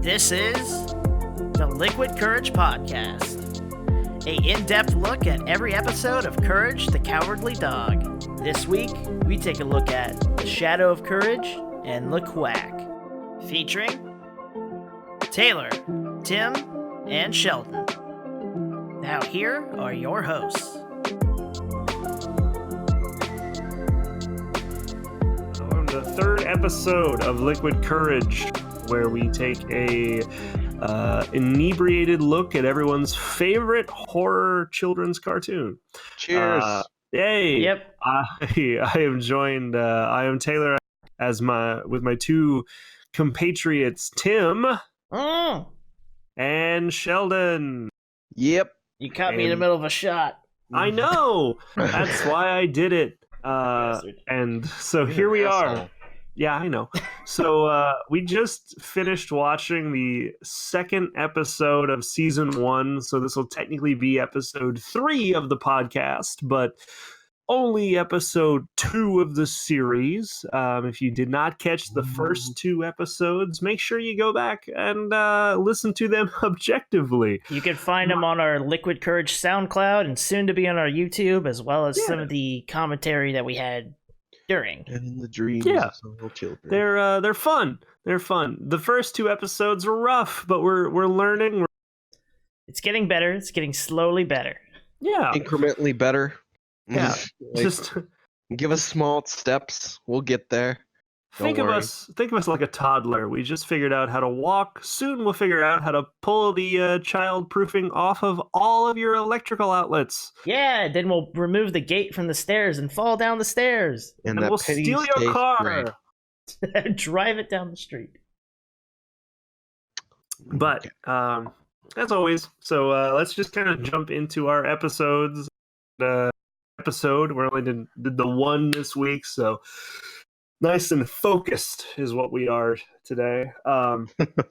This is the Liquid Courage Podcast, a in-depth look at every episode of Courage the Cowardly Dog. This week, we take a look at The Shadow of Courage and the Quack, featuring Taylor, Tim, and Sheldon. Now here are your hosts. On the third episode of Liquid Courage, where we take a inebriated look at everyone's favorite horror children's cartoon. Cheers! Yay! Yep. I am joined. I am Taylor with my two compatriots, Tim and Sheldon. Yep. You caught me in the middle of a shot. I know. That's why I did it. And so here we are. Yeah, I know. So we just finished watching the second episode of season 1. So this will technically be episode 3 of the podcast, but only episode 2 of the series. If you did not catch the first 2 episodes, make sure you go back and listen to them objectively. You can find them on our Liquid Courage SoundCloud and soon to be on our YouTube, as well as some of the commentary that we had during. And in the dreams of some little children. They're fun. They're fun. The first 2 episodes are rough, but we're learning. It's getting better. It's getting slowly better. Yeah. Incrementally better. Yeah. Like, Just give us small steps. We'll get there. think of us like a toddler. We just figured out how to walk. Soon we'll figure out how to pull the child proofing off of all of your electrical outlets. Yeah, then we'll remove the gate from the stairs and fall down the stairs. And we'll steal your car. Drive it down the street. But as always, so let's just kind of jump into our episodes. We're only did the 1 this week, so nice and focused is what we are today.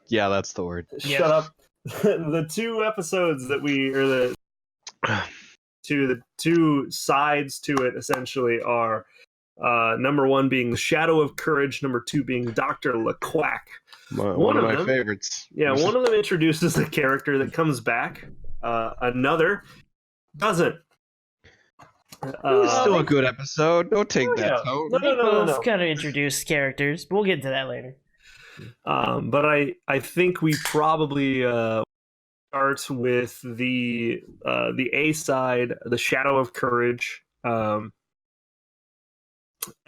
Yeah, that's the word. Shut up. The 2 episodes that the 2 sides to it essentially are number 1 being The Shadow of Courage, number 2 being Dr. Quack. One of my favorites. Yeah, one of them introduces a character that comes back. Another doesn't. Still a good episode. Don't take that tone. They both kind of introduced characters, but we'll get to that later. But I think we probably start with the A side, The Shadow of Courage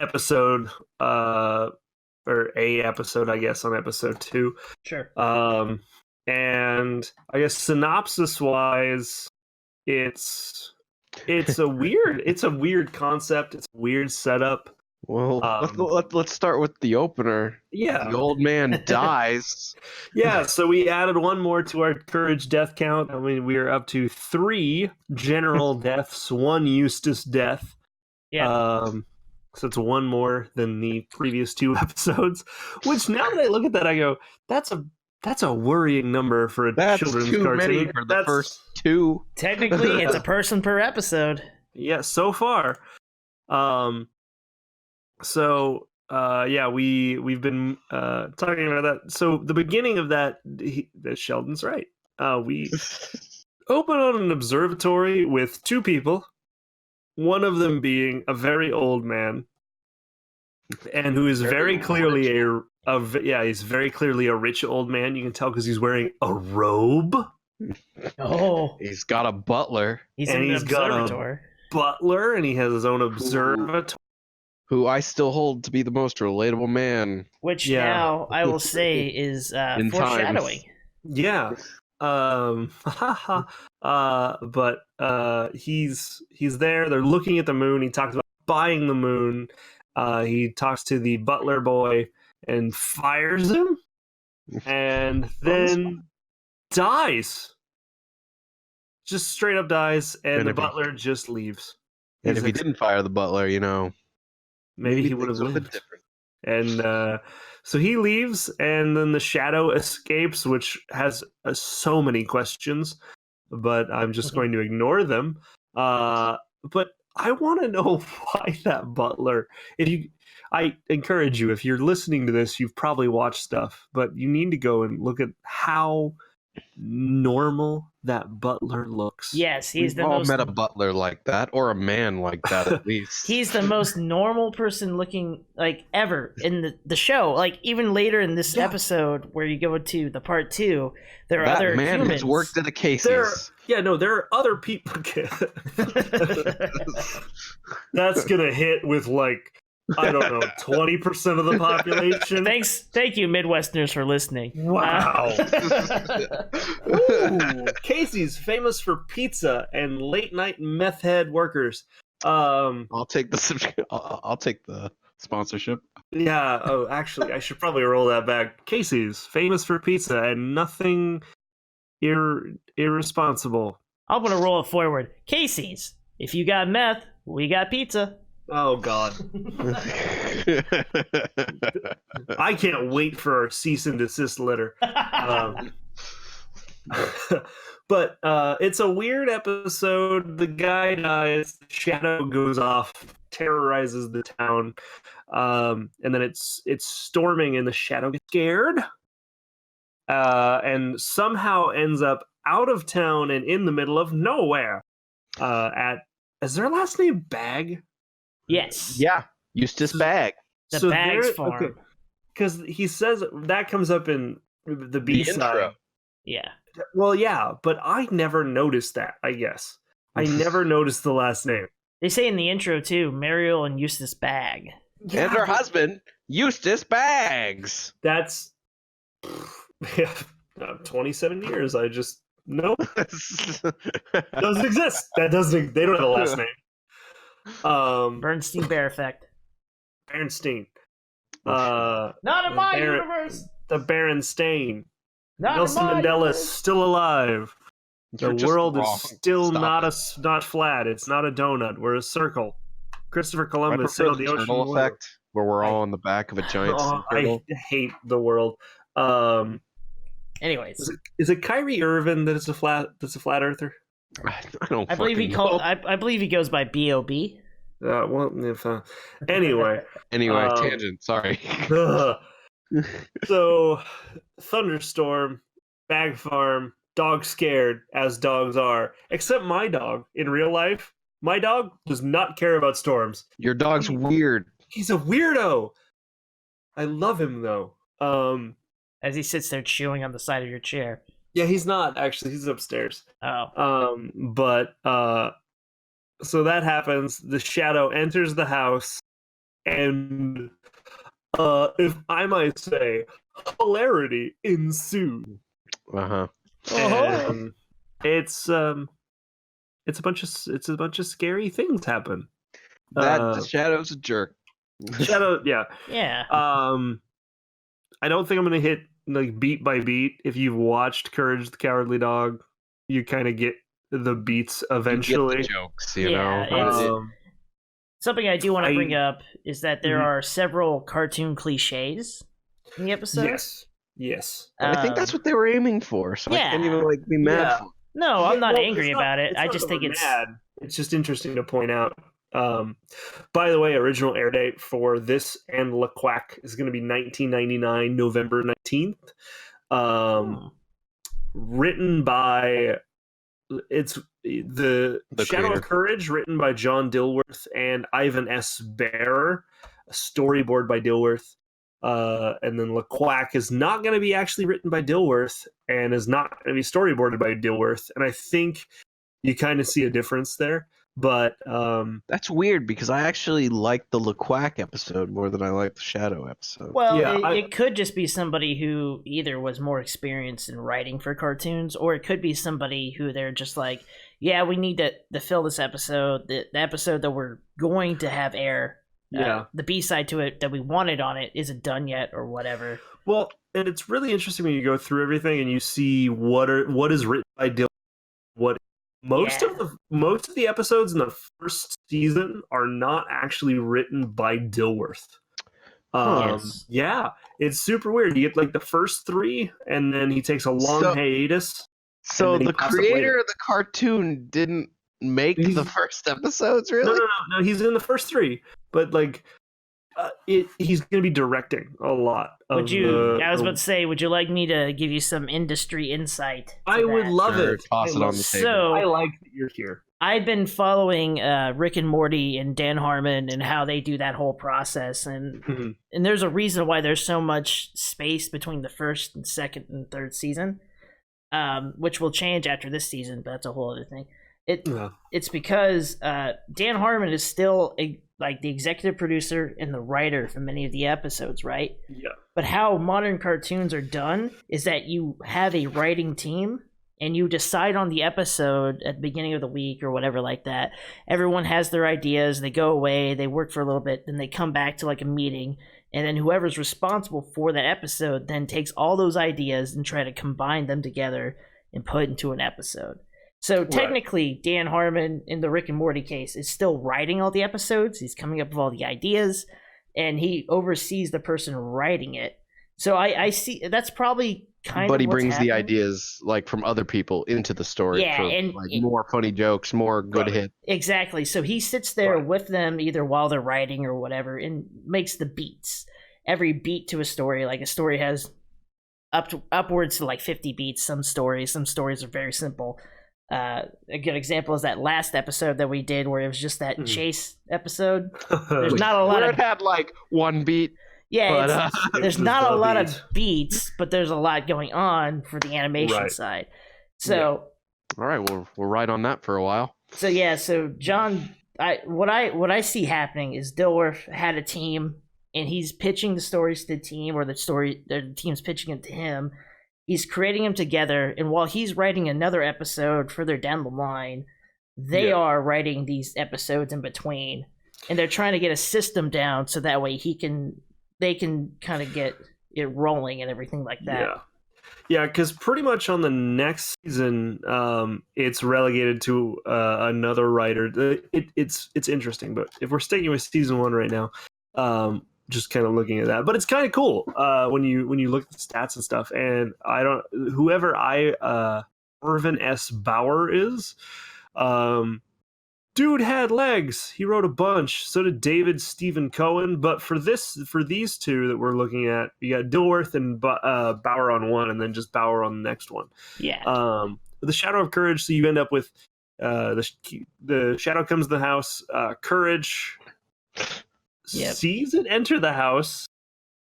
episode, or a episode, I guess, on episode 2. Sure. And I guess synopsis wise, it's a weird concept. It's a weird setup. Well, let's start with the opener. Yeah. The old man dies. Yeah, so we added 1 more to our courage death count. I mean, we are up to 3 general deaths, 1 Eustace death. Yeah. So it's 1 more than the previous 2 episodes. Which, now that I look at that, I go, that's a worrying number for a children's too cartoon. many for the first 2. Technically, it's a person per episode. Yeah, so far. We've been talking about that. So the beginning of that Sheldon's right. We open on an observatory with 2 people, one of them being a very old man, and who is very clearly he's very clearly a rich old man. You can tell because he's wearing a robe. Oh, he's got a butler. He's in an observatory. Butler, and he has his own observatory. Who I still hold to be the most relatable man. Which now I will say is foreshadowing. Yeah. But he's there. They're looking at the moon. He talks about buying the moon. He talks to the butler boy and fires him, and then dies. Just straight up dies, and the butler just leaves. And if he didn't fire the butler, maybe he would have lived. And so he leaves, and then the shadow escapes, which has so many questions, but I'm just going to ignore them. But I want to know why that butler. I encourage you, if you're listening to this, you've probably watched stuff, but you need to go and look at how normal that butler looks. Yes, he's We've all met a butler like that, or a man like that at least. He's the most normal person looking like ever in the show. Like even later in this episode, where you go to the part 2, there are other man humans. has worked at a Casey's. There are other people. That's gonna hit with like, I don't know, 20% of the population. Thank you, Midwesterners, for listening. Wow. Ooh, Casey's, famous for pizza and late night meth head workers. I'll take the sponsorship. Yeah. Oh, actually, I should probably roll that back. Casey's, famous for pizza and nothing irresponsible. I'm gonna roll it forward. Casey's, if you got meth, we got pizza. Oh God. I can't wait for our cease and desist letter. But it's a weird episode. The guy dies, the shadow goes off, terrorizes the town, and then it's storming, and the shadow gets scared, and somehow ends up out of town and in the middle of nowhere. Is their last name Bag? Yes. Yeah, Eustace Bag. The Bags farm. Because he says that comes up in the B-side. Yeah. Well, yeah, but I never noticed that, I guess. I never noticed the last name. They say in the intro, too, Mariel and Eustace Bag. And her husband, Eustace Bags. That's 27 years. I just, nope. Doesn't exist. They don't have a last name. Bernstein Bear Effect. Bernstein. Not in my universe. The Berenstain. Not Nelson in my Mandela's universe. still alive. The world is still not flat. It's not a donut. We're a circle. Christopher Columbus sailed the ocean blue. Effect, where we're all on the back of a giant sea turtle. I hate the world. Anyways, is it Kyrie Irvin that's a flat earther? I believe he goes by B.O.B. Anyway. Tangent. Sorry. So, thunderstorm, bag farm, dog scared, as dogs are. Except my dog. In real life, my dog does not care about storms. Your dog's weird. He's a weirdo. I love him though. As he sits there chewing on the side of your chair. Yeah, he's not actually. He's upstairs. Oh. So that happens. The shadow enters the house, and if I might say, hilarity ensued. And it's a bunch of scary things happen. The shadow's a jerk. Shadow, yeah. Yeah. I don't think I'm gonna hit like beat by beat. If you've watched Courage the Cowardly Dog, you kind of get the beats eventually. You get the jokes, you know. Something I do want to bring up is that there are several cartoon cliches in the episode. Yes. I think that's what they were aiming for. So I can't even be mad. For No, I'm not angry about it. I just think it's mad. It's just interesting to point out. By the way, original air date for this and Quack is going to be 1999, November 19th. Written by the Shadow creator. of Courage, written by John Dilworth and Ivan S. Bear, a storyboard by Dilworth. And then Quack is not going to be actually written by Dilworth and is not going to be storyboarded by Dilworth. And I think you kind of see a difference there. But that's weird because I actually like the Quack episode more than I like the Shadow episode. Well, yeah, it could just be somebody who either was more experienced in writing for cartoons, or it could be somebody who they're just like, yeah, we need to fill this episode, the episode that we're going to have air. The B-side to it that we wanted on it isn't done yet, or whatever. Well, and it's really interesting when you go through everything and you see what is written by Dylan, what. Most of the episodes in the first season are not actually written by Dilworth. Yeah, it's super weird. You get like the first 3, and then he takes a long hiatus. So the creator of the cartoon didn't make the first episodes, really? No. He's in the first 3, but like, he's going to be directing a lot. I was about to say, would you like me to give you some industry insight? I would love it. Toss it on the table. So, I like that you're here. I've been following Rick and Morty and Dan Harmon and how they do that whole process, and there's a reason why there's so much space between the first and second and third season, which will change after this season, but that's a whole other thing. It's because Dan Harmon is still like the executive producer and the writer for many of the episodes, right? Yeah. But how modern cartoons are done is that you have a writing team and you decide on the episode at the beginning of the week or whatever like that. Everyone has their ideas, they go away, they work for a little bit, then they come back to like a meeting, and then whoever's responsible for that episode then takes all those ideas and try to combine them together and put into an episode. So technically, Dan Harmon, in the Rick and Morty case, is still writing all the episodes. He's coming up with all the ideas, and he oversees the person writing it. So I see that's probably kind of But he what's brings happening. the ideas like from other people into the story for and like more funny jokes, more good hits. Exactly. So he sits there with them either while they're writing or whatever and makes the beats. Every beat to a story, like a story has upwards to like 50 beats. Some stories are very simple. A good example is that last episode that we did where it was just that chase episode. There's not a lot where of it had like one beat. Yeah, but, there's not a lot of beats, but there's a lot going on for the animation side. So, all right, we're right on that for a while. So yeah, so John, what I see happening is Dilworth had a team, and he's pitching the stories to the team, or the team's pitching it to him. He's creating them together, and while he's writing another episode further down the line, they are writing these episodes in between, and they're trying to get a system down so that way they can kind of get it rolling and everything like that. Yeah, because pretty much on the next season, it's relegated to another writer. It's interesting, but if we're sticking with season 1 right now, just kind of looking at that, but it's kind of cool when you look at the stats and stuff. And whoever Irvin S. Bauer is, dude had legs. He wrote a bunch. So did David Stephen Cohen. But for these two that we're looking at, you got Dilworth and Bauer on one, and then just Bauer on the next one. Yeah. The Shadow of Courage. So you end up with the Shadow comes to the house. Courage sees it enter the house.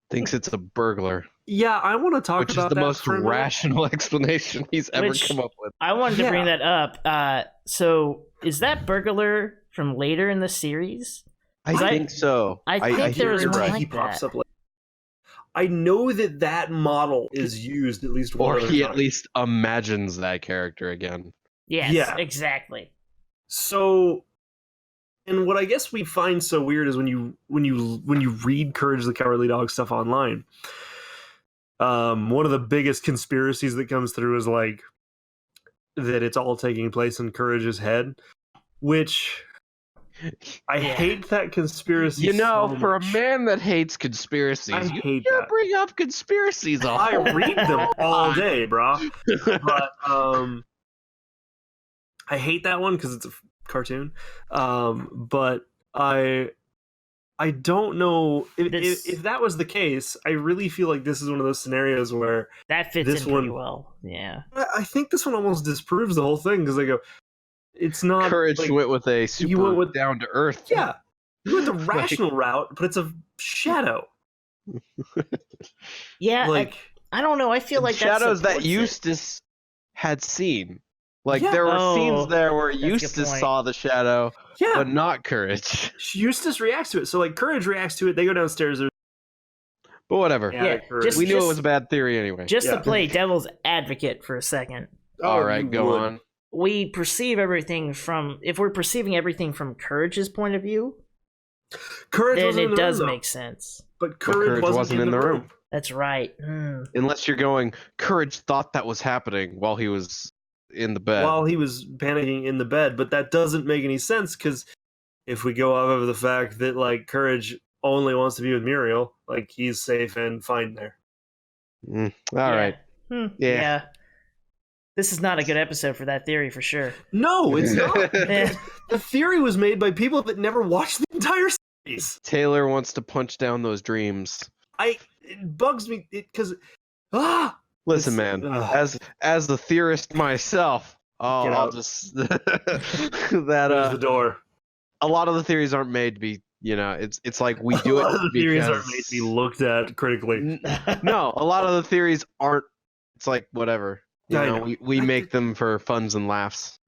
Thinks it's a burglar. Yeah, I want to talk about that. Which is the most rational explanation he's ever come up with. I wanted to bring that up. So is that burglar from later in the series? I think so. I think there was one like he pops up. I know that model is used at least one or he at least imagines that character again. Yes, exactly. So, and what I guess we find so weird is when you read Courage the Cowardly Dog stuff online, one of the biggest conspiracies that comes through is like that it's all taking place in Courage's head, which I hate that conspiracy. For a man that hates conspiracies, you can't bring up conspiracies all I read them all day, bro. But I hate that one because it's a cartoon. But I don't know if that was the case. I really feel like this is one of those scenarios where that fits in pretty well. Yeah, I think this one almost disproves the whole thing because they go, it's not Courage went with a super down to earth. Yeah, you went the rational route, but it's a shadow. Yeah, I don't know. I feel like shadows that Eustace had seen. Like there were scenes there where Eustace saw the shadow, but not Courage. Eustace reacts to it, so like Courage reacts to it. They go downstairs. But whatever. We knew it was a bad theory anyway. Just to play devil's advocate for a second. All right, go on. We perceive everything if we're perceiving everything from Courage's point of view, then it does make sense. But Courage wasn't in the room. That's right. Unless you're going, Courage thought that was happening while he was in the bed. While he was panicking in the bed, but that doesn't make any sense because if we go off of the fact that like Courage only wants to be with Muriel, like he's safe and fine there. All right. Yeah. This is not a good episode for that theory, for sure. No, it's not. The theory was made by people that never watched the entire series. Taylor wants to punch down those dreams. It bugs me because listen, man. As the theorist myself, I'll just that the door. A lot of the theories aren't made to be. It's like we do it. The theories aren't made to be looked at critically. No, a lot of the theories aren't. It's like whatever. We make them for funs and laughs.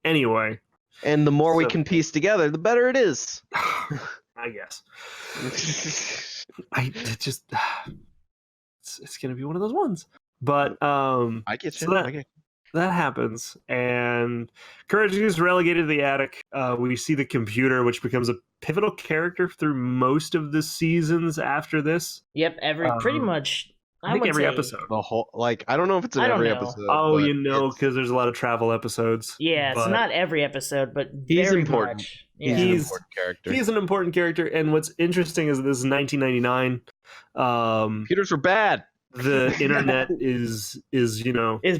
Anyway, and the more we can piece together, the better it is. I guess. It's gonna be one of those ones. But I get you. So that happens, and Courage is relegated to the attic. We see the computer, which becomes a pivotal character through most of the seasons after this. Yep, pretty much. I think every episode. The whole, I don't know if it's in every episode. Oh, because there's a lot of travel episodes. Yeah, it's not every episode, but he's very important. Much. Yeah. He's an important character. He's an important character, and what's interesting is this is 1999. Computers were bad. The internet is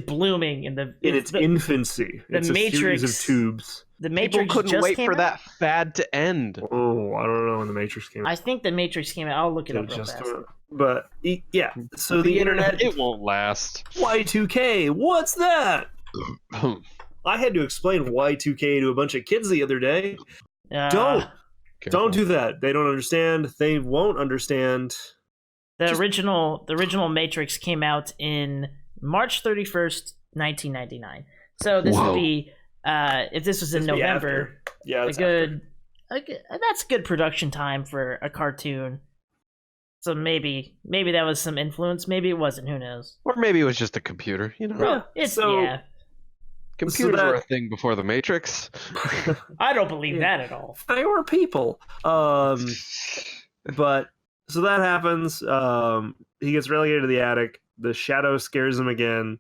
blooming in its infancy. It's a series of tubes. The Matrix People couldn't wait for that fad to end. Oh, I don't know when the Matrix came out. I think the Matrix came out. I'll look it up real fast. But yeah, so the internet, it won't last. Y2K, what's that? I had to explain Y2K to a bunch of kids the other day. Don't do that. They don't understand. They won't understand. The original Matrix came out in March 31st, 1999. So this would be if this was in November. Yeah, that's a good production time for a cartoon. So maybe that was some influence. Maybe it wasn't. Who knows? Or maybe it was just a computer. Computers were a thing before the Matrix. I don't believe that at all. They were people. But so that happens. He gets relegated to the attic. The shadow scares him again.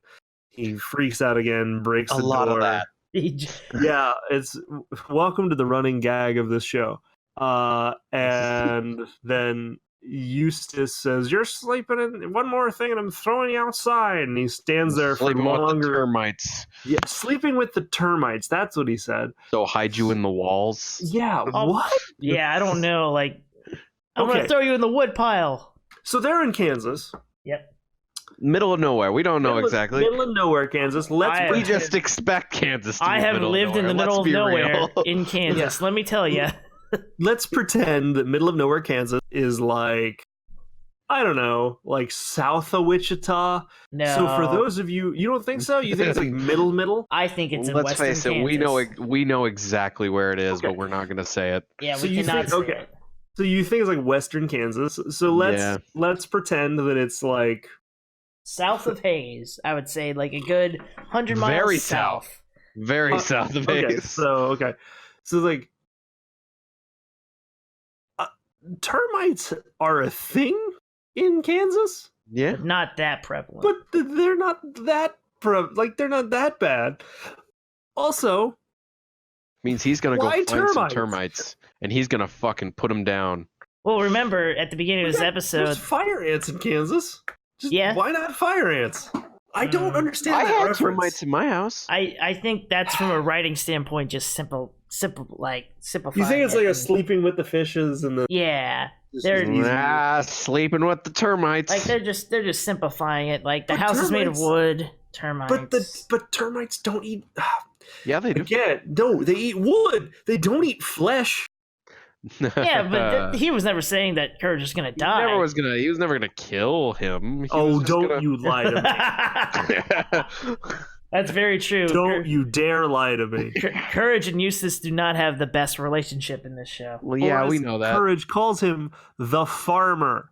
He freaks out again. Breaks the door. A lot of that. Yeah, it's welcome to the running gag of this show. And then Eustace says, "You're sleeping in one more thing, and I'm throwing you outside." And he stands there for longer. With the termites. Yeah, sleeping with the termites. That's what he said. So hide you in the walls. Yeah. What? Yeah, I don't know. I'm gonna throw you in the wood pile. So they're in Kansas. Yep. Middle of nowhere. We don't know exactly. Middle of nowhere, Kansas. We just expect Kansas to be I have lived in the middle of nowhere in Kansas. Let me tell you. Let's pretend that middle of nowhere, Kansas is I don't know, south of Wichita. No. So for those of you don't think so? You think it's middle? I think it's in Western Kansas. Let's face it, we know exactly where it is, but we're not going to say it. Yeah, we cannot say it. So you think it's Western Kansas. So let's pretend that it's south of Hayes. I would say a good 100 miles very south. Very south of Hayes. So termites are a thing in Kansas? Yeah. But not that prevalent. But they're not that they're not that bad. Also, means he's going to go find some termites and he's going to fucking put them down. Well, remember at the beginning of this episode, there's fire ants in Kansas. Yeah. Why not fire ants? I don't understand that reference. Termites in my house. I think that's from a writing standpoint, just simplifying. You think it's a sleeping with the fishes and the they're sleeping with the termites. They're just simplifying it. The house is made of wood. Termites, but termites don't eat. Yeah, they do. Again, no, they eat wood. They don't eat flesh. Yeah, but he was never saying that Courage is gonna die. He was never gonna kill him. You lie to me. That's very true. Don't you dare lie to me. Courage and Eustace do not have the best relationship in this show. Well, yeah, we know that. Courage calls him the farmer.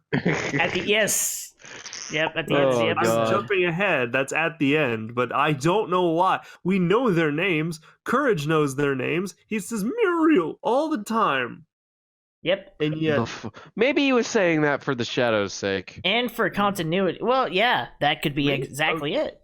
Yep, at the end of the episode. I'm jumping ahead. That's at the end, but I don't know why. We know their names. Courage knows their names. He says Muriel all the time. Yep. And yet, maybe he was saying that for the shadow's sake. And for continuity. Well, yeah, that could be exactly it.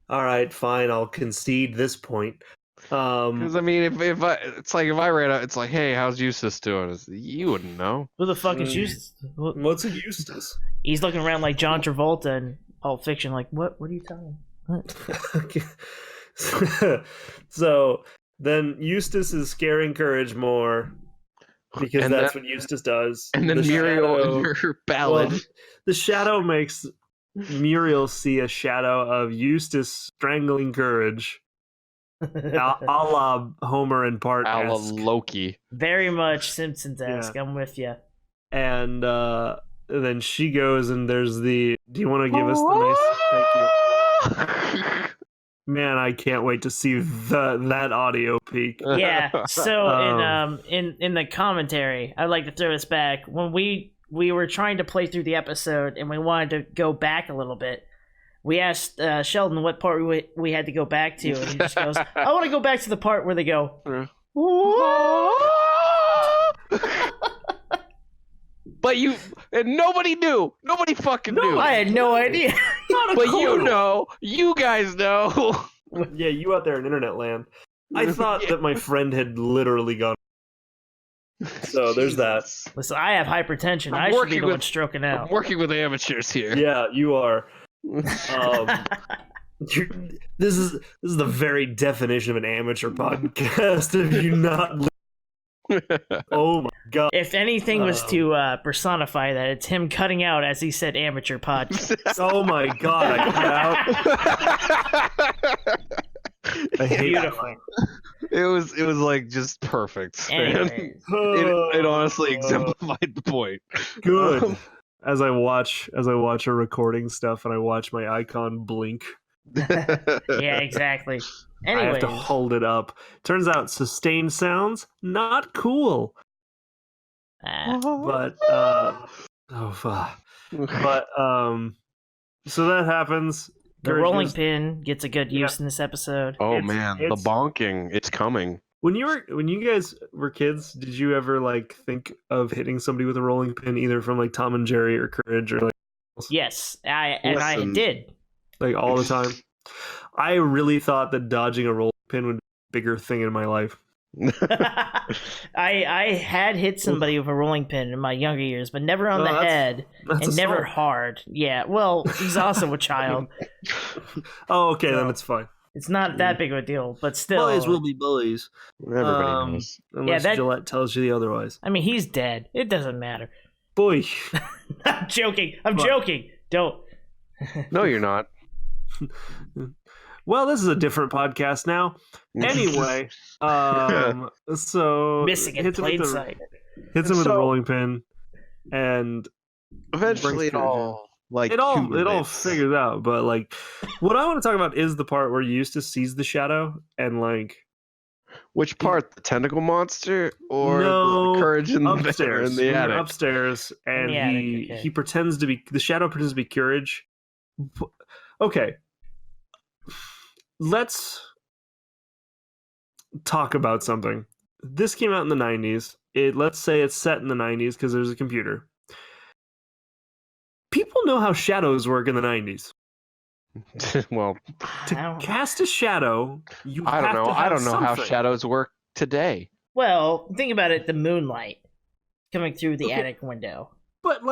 All right, fine. I'll concede this point. Because if I ran out, it's hey, how's Eustace doing? You wouldn't know. Who the fuck is Eustace? What's a Eustace? He's looking around like John Travolta in Pulp Fiction. What are you telling? So then Eustace is scaring Courage more because that's what Eustace does. And then Muriel in her ballad. Well, the shadow makes Muriel see a shadow of Eustace strangling Courage. A la Homer and Bart. A la Loki. Very much Simpsons-esque. Yeah. I'm with you. And then she goes and there's the... Do you want to give us the nice... Thank you. Man, I can't wait to see that audio peak. Yeah. So in the commentary, I'd like to throw this back. When we were trying to play through the episode and we wanted to go back a little bit, we asked Sheldon what part we had to go back to, and he just goes, "I want to go back to the part where they go." But nobody knew. Nobody fucking knew. I had no idea. But you know. You guys know. Yeah, you out there in internet land. I thought that my friend had literally gone. So there's that. Listen, I have hypertension. I should be the one stroking out. I'm working with amateurs here. Yeah, you are. This is the very definition of an amateur podcast. Have you not? Oh my god! If anything was to personify that, it's him cutting out as he said amateur podcast. Oh my god! I cut out. I hate Beautiful. It was like just perfect. It honestly exemplified the point. Good. As I watch a recording stuff and I watch my icon blink. Yeah, exactly. Anyways. I have to hold it up. Turns out sustained sounds not cool. But so that happens. The rolling pin gets a good use in this episode. Oh man, the bonking, it's coming. When you guys were kids, did you ever think of hitting somebody with a rolling pin, either from Tom and Jerry or Courage or Yes, I did. All the time. I really thought that dodging a rolling pin would be a bigger thing in my life. I had hit somebody with a rolling pin in my younger years, but never on the head and never hard. Yeah, well, he's also a child. Oh, okay, then it's fine. It's not that big of a deal, but still. Bullies will be bullies. Everybody knows. Unless Gillette tells you the otherwise. I mean, he's dead. It doesn't matter. Boy. I'm joking. I'm joking. Don't. No, you're not. Well, this is a different podcast now. Anyway, so missing in plain sight. Hits him with a rolling pin, and eventually it all figures out. But what I want to talk about is the part where Eustace sees the shadow and which part? The tentacle monster or no, the Courage in upstairs, in the attic? Upstairs, and the he pretends to be the shadow pretends to be Courage. Okay. Let's talk about something. This came out in the 90s. Let's say it's set in the 90s because there's a computer. People know how shadows work in the 90s. Well, to cast a shadow, I don't know how shadows work today. Well, think about it, the moonlight coming through the attic window. But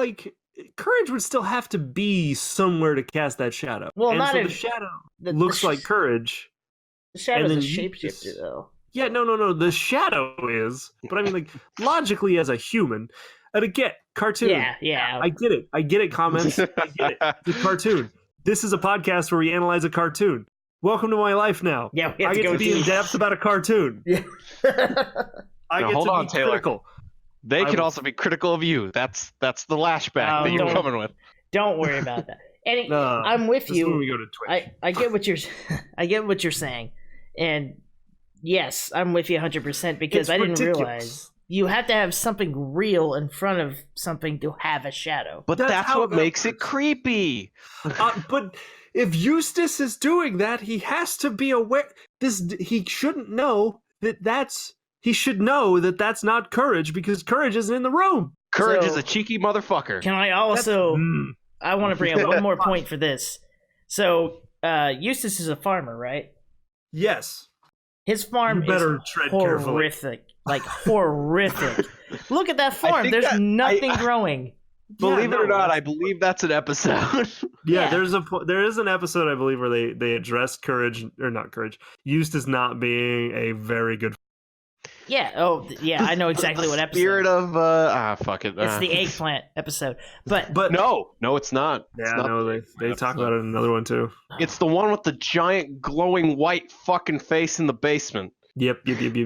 Courage would still have to be somewhere to cast that shadow. Well, and not so if the shadow looks like Courage. The shadow's a shapeshifter, though. Yeah, no. The shadow is, but I mean, logically as a human, and again, cartoon. Yeah. I get it. Comments. I get it. It's a cartoon. This is a podcast where we analyze a cartoon. Welcome to my life now. Yeah, I get to be in depth about a cartoon. Yeah. I get to be critical. They could also be critical of you. That's the lashback that you're coming with. Don't worry about that. I'm with you. When we go to Twitch. I get what you're saying, and yes, I'm with you 100% because I didn't realize you have to have something real in front of something to have a shadow. But that's what makes it creepy. But if Eustace is doing that, he has to be aware. He shouldn't know that He should know that that's not Courage because Courage isn't in the room. Courage is a cheeky motherfucker. Can I also... I want to bring up one more point for this. So, Eustace is a farmer, right? Yes. His farm is horrific. Horrific. Look at that farm. There's nothing growing. Believe it or not, I believe that's an episode. Yeah, there is an episode, I believe, where they address Eustace not being a very good. Yeah. Oh, yeah. I know exactly what episode. Spirit of fuck it. It's the eggplant episode, but no, it's not. Yeah, it's not they talk about it in another one too. It's the one with the giant glowing white fucking face in the basement. Yep.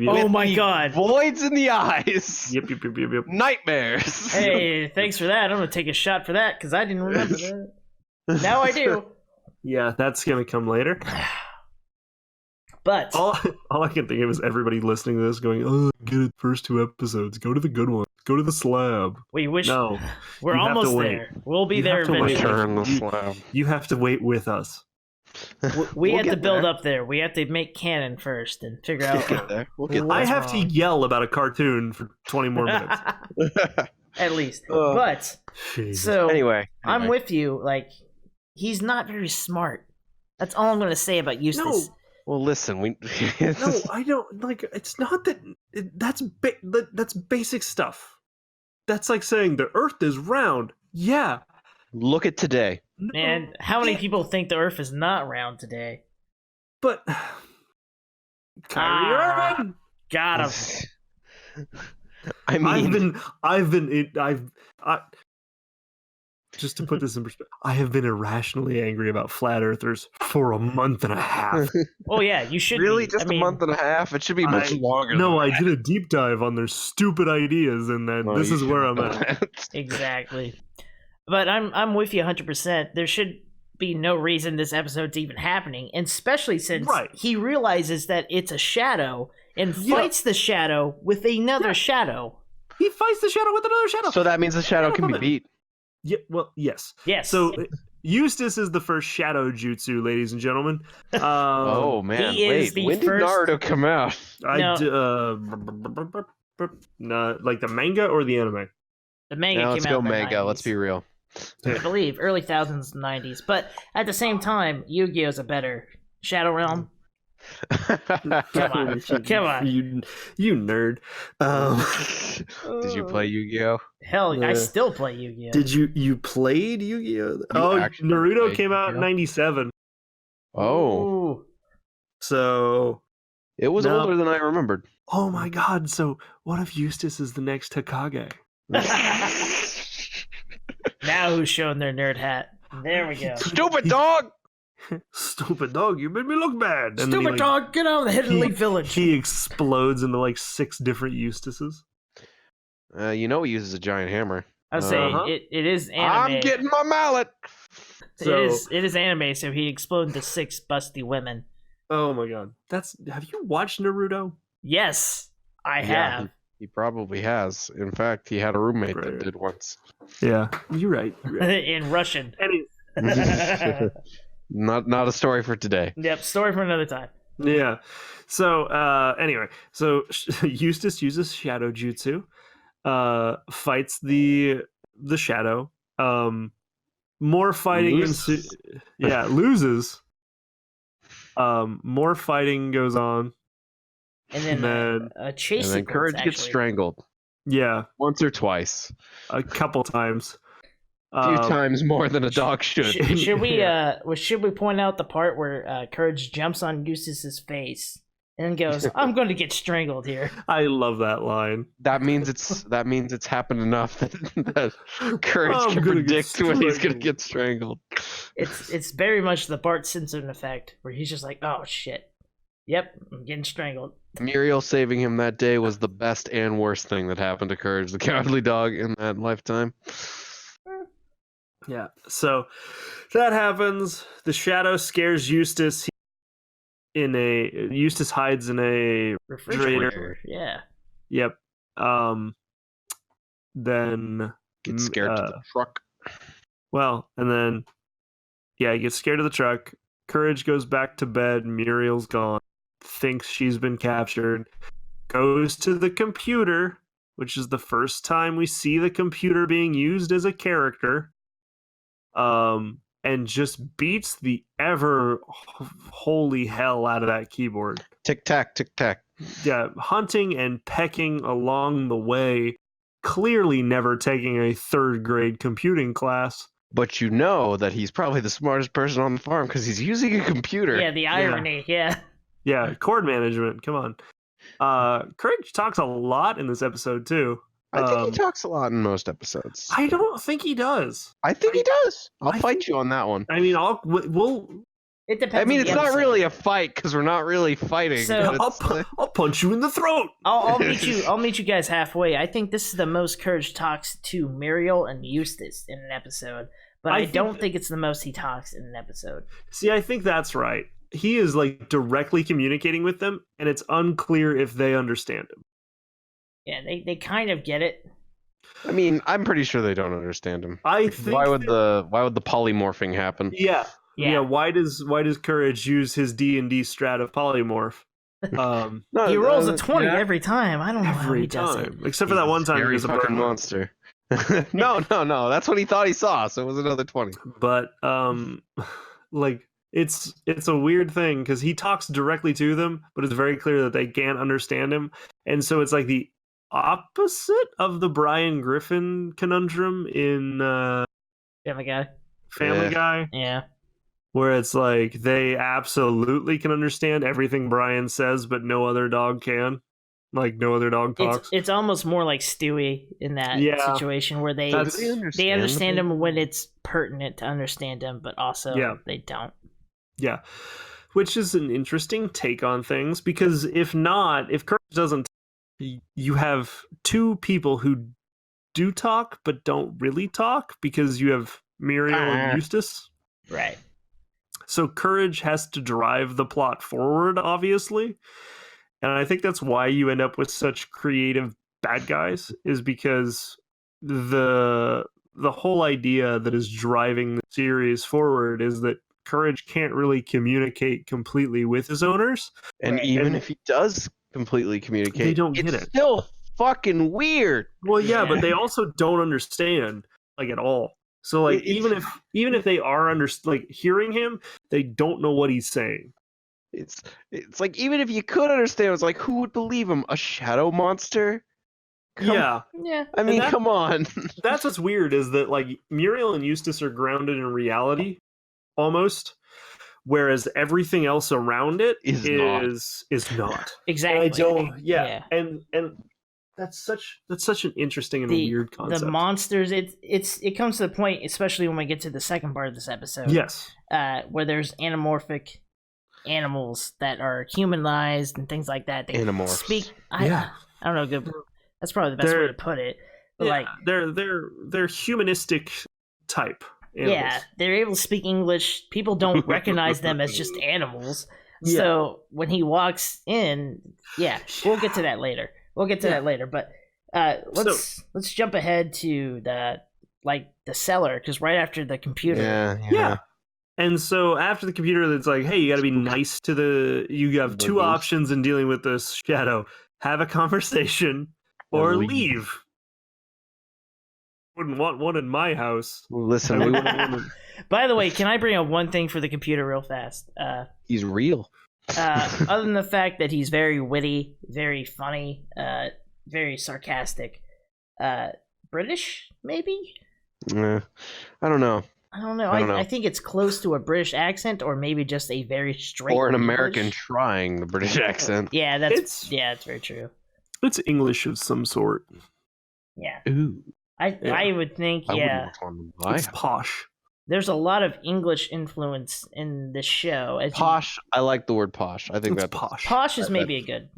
Oh my god! Voids in the eyes. Yep. Nightmares. Hey, thanks for that. I'm gonna take a shot for that because I didn't remember that. Now I do. Yeah, that's gonna come later. But all I can think of is everybody listening to this going, "Oh, get it, first 2 episodes. Go to the good one. Go to the slab." We wish. No, we're almost there. We'll be there eventually. Turn the slab. You have to wait with us. We have to build up there. We have to make canon first and figure out. We'll get there. I have to yell about a cartoon for 20 more minutes. At least. But Jesus. so anyway, I'm with you. Like, he's not very smart. That's all I'm going to say about Eustace. No. Well, listen, No, I don't like. It's not that. That's basic stuff. That's like saying the Earth is round. Yeah. Look at today. Man, how many people think the Earth is not round today? But Kyrie Irving got him. I mean, I've just to put this in perspective, I have been irrationally angry about flat earthers for a month and a half. Oh yeah, you should really just a month and a half. It should be much longer. No, I did a deep dive on their stupid ideas, and then this is where I'm at. Exactly. But I'm with you 100%. There should be no reason this episode's even happening, and especially since he realizes that it's a shadow and fights the shadow with another shadow. He fights the shadow with another shadow. So that means the shadow can be beat. Yeah, well, yes. Yes. So Eustace is the first shadow jutsu, ladies and gentlemen. Oh man, wait, when did Naruto come out? Like the manga or the anime? The manga came out. Let's go in the manga. 90s. Let's be real. I believe early 2000s, 90s. But at the same time, Yu-Gi-Oh's a better Shadow Realm. Come on. You nerd. Did you play Yu-Gi-Oh? Hell, I still play Yu-Gi-Oh. Did you played Yu-Gi-Oh? Naruto came out in 97. Oh. So it was older than I remembered. Oh my god, so what if Eustace is the next Hokage? Now who's showing their nerd hat? There we go. Stupid dog! Stupid dog, you made me look bad. And Stupid dog, get out of the Hidden Leaf Village. He explodes into like 6 different Eustaces. He uses a giant hammer. I was saying it is anime. I'm getting my mallet. It is anime, so he explodes into 6 busty women. Oh my god. Have you watched Naruto? Yes, I have. He probably has. In fact, he had a roommate that did once. Yeah, you're right. In Russian. Not a story for today. Yep, story for another time. Yeah. So anyway, Eustace uses shadow jutsu, fights the shadow. More fighting loses. More fighting goes on. And then a chase sequence, Courage gets strangled. Yeah. Once or twice. A couple times. A few times more than a dog should. Should we point out the part where Courage jumps on Eustace's face and goes, "I'm going to get strangled here." I love that line. That means it's happened enough that Courage can predict when he's going to get strangled. It's very much the Bart Simpson effect, where he's just like, "Oh shit, yep, I'm getting strangled." Muriel saving him that day was the best and worst thing that happened to Courage the Cowardly Dog in that lifetime. Yeah, so that happens. The shadow scares Eustace. Eustace hides in a refrigerator. Yeah. Yep. Then gets scared to the truck. Well, and then he gets scared of the truck. Courage goes back to bed. Muriel's gone. Thinks she's been captured. Goes to the computer, which is the first time we see the computer being used as a character. And just beats the ever holy hell out of that keyboard. Tic tac, tic tac. Yeah, hunting and pecking along the way. clearly never taking a 3rd grade computing class. But you know that he's probably the smartest person on the farm because he's using a computer. Yeah, the irony, yeah. Yeah, cord management, come on. Courage talks a lot in this episode, too. I think he talks a lot in most episodes. I don't think he does. I think he does. I'll fight you on that one. I mean, we'll... It depends. I mean, it's not really a fight because we're not really fighting. So I'll punch you in the throat. I'll meet you. I'll meet you guys halfway. I think this is the most Courage talks to Muriel and Eustace in an episode, but I don't think it's the most he talks in an episode. See, I think that's right. He is like directly communicating with them, and it's unclear if they understand him. Yeah, they kind of get it. I mean, I'm pretty sure they don't understand him. I think why would the polymorphing happen? Yeah. Why does Courage use his D&D strat of polymorph? No, he rolls a 20 every time. I don't know how he does it. Except for that one time he was a fucking monster. No. That's what he thought he saw, so it was another 20. But like it's a weird thing because he talks directly to them, but it's very clear that they can't understand him, and so it's like the opposite of the Brian Griffin conundrum in Family Guy. Family Guy. Yeah. Where it's like they absolutely can understand everything Brian says, but no other dog can. Like no other dog talks. It's almost more like Stewie in that situation where they understand him when it's pertinent to understand him, but also they don't. Yeah. Which is an interesting take on things, because if Courage doesn't, you have 2 people who do talk but don't really talk, because you have Muriel and Eustace. Right. So Courage has to drive the plot forward, obviously. And I think that's why you end up with such creative bad guys, is because the whole idea that is driving the series forward is that Courage can't really communicate completely with his owners. And even if he does completely communicate, they don't get it. It's still fucking weird. Well, yeah, but they also don't understand, like, at all. So, like, even if they are hearing him, they don't know what he's saying. It's like, even if you could understand, it's like, who would believe him? A shadow monster? Yeah. I mean, come on. That's what's weird, is that like Muriel and Eustace are grounded in reality, almost, whereas everything else around it is not. Exactly. And that's such an interesting and weird concept. The monsters, it comes to the point, especially when we get to the second part of this episode. Yes. Where there's anamorphic animals that are humanized and things like that. They speak. I don't know. Good. That's probably the best way to put it. But they're humanistic type animals. Yeah, they're able to speak English. People don't recognize them as just animals. Yeah. So when he walks in, we'll get to that later. But let's jump ahead to the cellar, because right after the computer. Yeah. And so after the computer, it's like, hey, you got to be nice to you have 2 options in dealing with this shadow: have a conversation or leave. Wouldn't want one in my house. Listen, we wouldn't. By the way, can I bring up one thing for the computer real fast? He's real. Other than the fact that he's very witty, very funny, very sarcastic. British, maybe? I don't know. I think it's close to a British accent, or maybe just a very straight or an American trying the British accent. Yeah, it's very true. It's English of some sort. Yeah. Ooh. I would think, it's posh. There's a lot of English influence in this show. Posh. I like the word posh. I think that's posh. Posh is maybe a good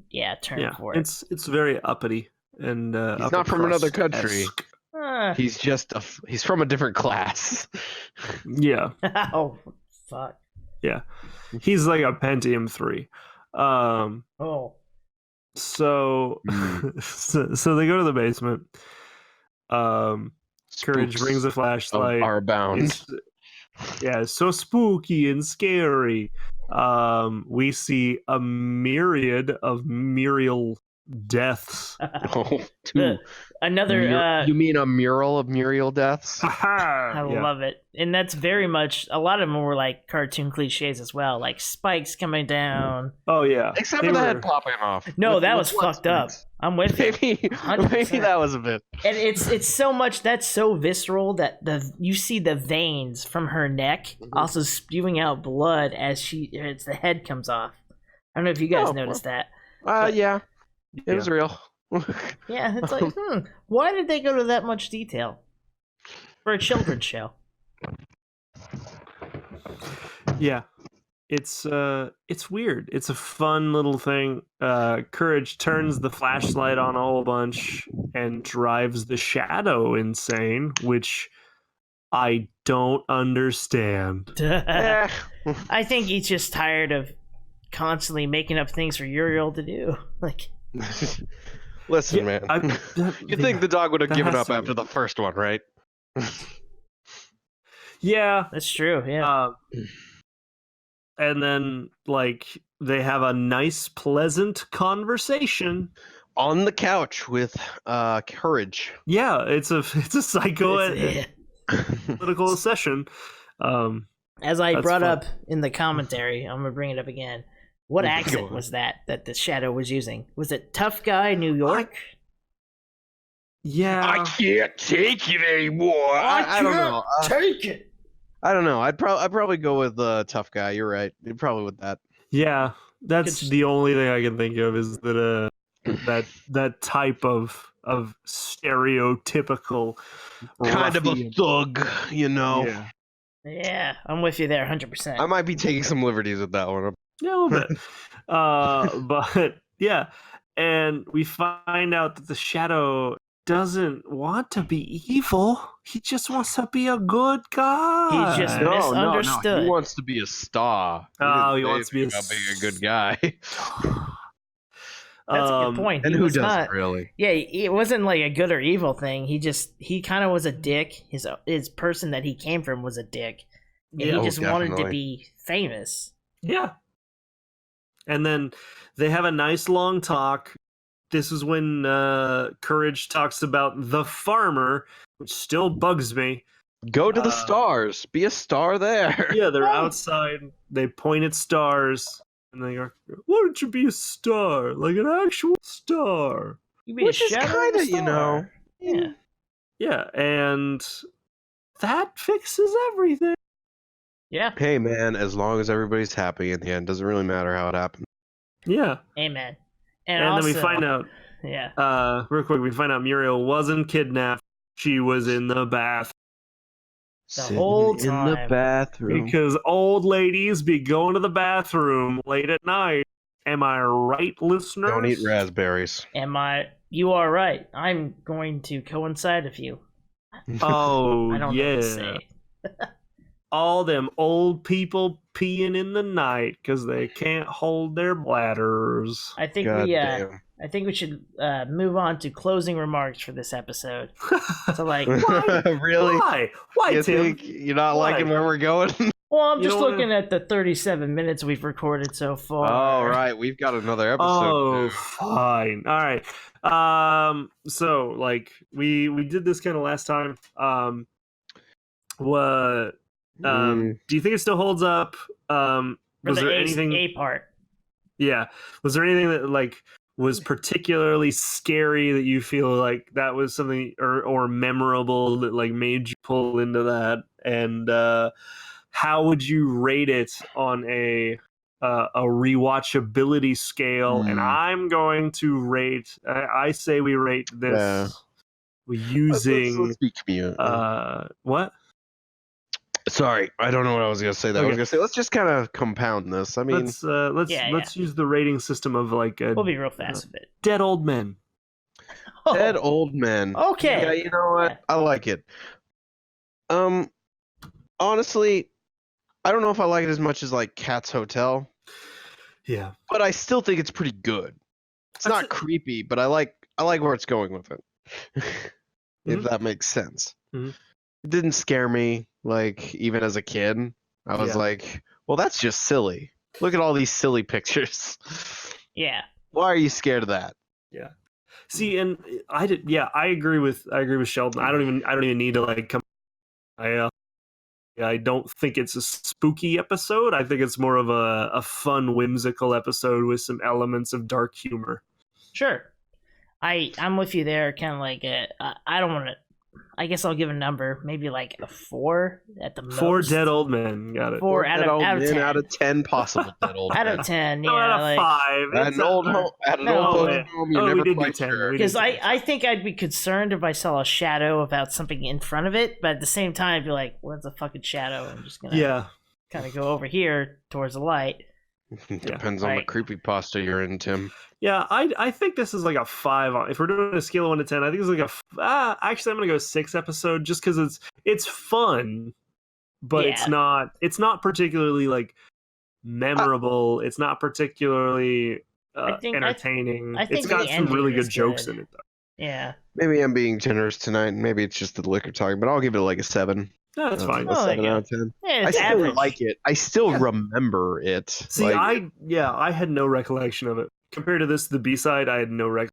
term for it. It's very uppity and he's not from another country. He's from a different class. Yeah. Oh fuck. Yeah. He's like a Pentium 3. So so they go to the basement. Courage brings a flashlight. Are bound. It's so spooky and scary. We see a myriad of Muriel deaths. Oh, two. Another. You mean a mural of Muriel deaths? I love it, and that's very much. A lot of them were like cartoon cliches as well, like spikes coming down. Oh yeah, except for the head popping off. No, that was fucked up. I'm with you. Maybe that was a bit. And it's so much that's so visceral that you see the veins from her neck also spewing out blood as the head comes off. I don't know if you guys noticed that. Yeah, it was real. Yeah, it's like, why did they go to that much detail for a children's show? Yeah, it's weird. It's a fun little thing. Courage turns the flashlight on a whole bunch and drives the shadow insane, which I don't understand. I think he's just tired of constantly making up things for Uriel to do. Like, listen, man. You think the dog would have given up after the first one, right? Yeah, that's true. Yeah. And then, like, they have a nice, pleasant conversation on the couch with Courage. Yeah, it's a psycho political session. As I brought up in the commentary, I'm gonna bring it up again. What accent was that the shadow was using? Was it tough guy New York? Yeah. I can't take it anymore. I don't know. Take it. I don't know. I'd probably go with tough guy. You're right. Probably with that. Yeah, that's the only thing I can think of is that that type of stereotypical kind of a thug, you know. Yeah, I'm with you there 100%. I might be taking some liberties with that one. Yeah, a little bit. But yeah, and we find out that the shadow doesn't want to be evil. He just wants to be a good guy. He's just misunderstood. No. He wants to be a star. He wants to be being a good guy. That's a good point. And who doesn't really? Yeah, it wasn't like a good or evil thing. He kind of was a dick. His person that he came from was a dick, and he just wanted to be famous. Yeah. And then they have a nice long talk. This is when Courage talks about the farmer, which still bugs me. Go to the stars. Be a star there. Yeah, they're outside. They point at stars. And they go, why don't you be a star? Like an actual star. Which is kind of, you know. Yeah. Yeah, and that fixes everything. Yeah. Hey, man, as long as everybody's happy in the end, doesn't really matter how it happened. Yeah. Amen. And also, then we find out, real quick, we find out Muriel wasn't kidnapped. She was in the bath. The whole time. In the bathroom. Because old ladies be going to the bathroom late at night. Am I right, listeners? Don't eat raspberries. You are right. I'm going to coincide with you. Oh, I don't know what to say. All them old people peeing in the night because they can't hold their bladders. I think we should move on to closing remarks for this episode. So, like, really? Why, you Tim? Think you're not liking where we're going? Well, I'm just looking at the 37 minutes we've recorded so far. Oh, right. We've got another episode. Oh, fine. All right. So, like, we did this kind of last time. Do you think it still holds up? Was there anything? A part. Yeah. Was there anything that like was particularly scary that you feel like that was something or memorable that like made you pull into that? And how would you rate it on a rewatchability scale? And I'm going to rate. I say we rate this using. Let's be cute. What? Sorry, I don't know what I was gonna say. I was gonna say let's just kind of compound this. I mean, let's use the rating system of like we'll be real fast with it. Dead old men. Dead old men. Okay. Yeah, you know what? I like it. Honestly, I don't know if I like it as much as like Cat's Hotel. Yeah, but I still think it's pretty good. It's not creepy, but I like where it's going with it. If that makes sense. Mm-hmm. It didn't scare me. Like, even as a kid, I was like, well, that's just silly. Look at all these silly pictures. Yeah. Why are you scared of that? Yeah. See, and I did. Yeah, I agree with Sheldon. I don't even need to like come. I don't think it's a spooky episode. I think it's more of a fun, whimsical episode with some elements of dark humor. Sure. I'm with you there. Kind of like I don't want to. I guess I'll give a number, maybe like a 4 at the most. 4 dead old men, got it. 4 out of 10. Out of 10 possible dead old men. Out of 10, yeah. No, out of like, 5. At an old home, you're never quite sure. Because I think I'd be concerned if I saw a shadow about something in front of it, but at the same time, I'd be like, what's a fucking shadow? I'm just gonna kind of go over here towards the light. Depends on the creepypasta you're in, Tim. Yeah, I think this is like a 5. If we're doing a scale of 1 to 10, I think it's like actually, I'm gonna go 6 episode just because it's fun, but it's not particularly like memorable. It's not particularly entertaining. I think it's got some really good jokes in it, though. Yeah. Maybe I'm being generous tonight. Maybe it's just the liquor talking, but I'll give it like a 7. No, that's fine. A 7 out of 10. Yeah, I still average. like it. I still remember it. See, I had no recollection of it. Compared to the B-side, I had no recollection.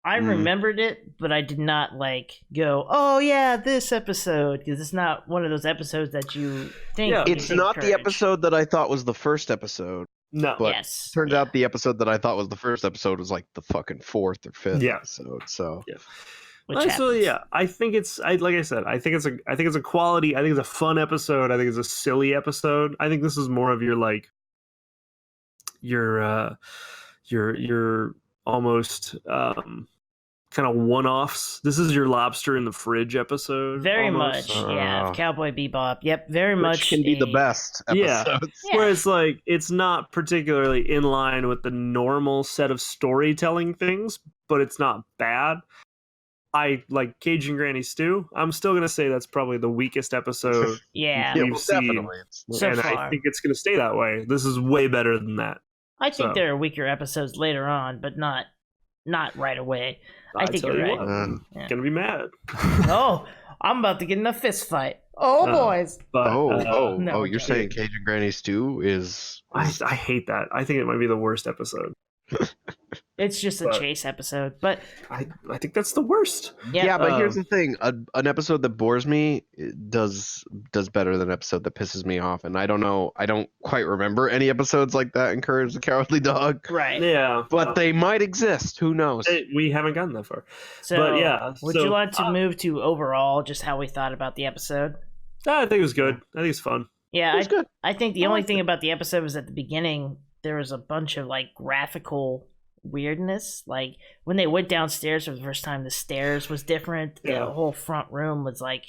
I remembered it, but I did not like go, oh yeah, this episode, because it's not one of those episodes that you think. Yeah, it's not the episode that I thought was the first episode. No. But turns out the episode that I thought was the first episode was like the fucking 4th or 5th episode. So I think it's like I said, I think it's a quality, I think it's a fun episode, I think it's a silly episode. I think this is more of your like your almost kind of one-offs. This is your lobster in the fridge episode. Very almost. much, Cowboy Bebop. Yep, very much. Can be the best episodes. Yeah, where it's like, it's not particularly in line with the normal set of storytelling things, but it's not bad. I like Cajun Granny Stew. I'm still going to say that's probably the weakest episode we've seen. Definitely. And I think it's going to stay that way. This is way better than that. I think there are weaker episodes later on, but not right away. I think you're right. I'm gonna be mad. Oh, I'm about to get in a fist fight. Oh, boys. But, you're saying Cajun Granny Stew is... I hate that. I think it might be the worst episode. It's just a chase episode, but I think that's the worst. Yeah, but here's the thing: an episode that bores me does better than an episode that pisses me off. And I don't know, I don't quite remember any episodes like that in Courage the Cowardly Dog. Right? Yeah, but they might exist. Who knows? We haven't gotten that far. So, would you like to move to overall just how we thought about the episode? I think it was good. I think it's fun. Yeah, it was good. I think the only thing about the episode was at the beginning there was a bunch of like graphical weirdness. Like when they went downstairs for the first time, the stairs was different. The whole front room was like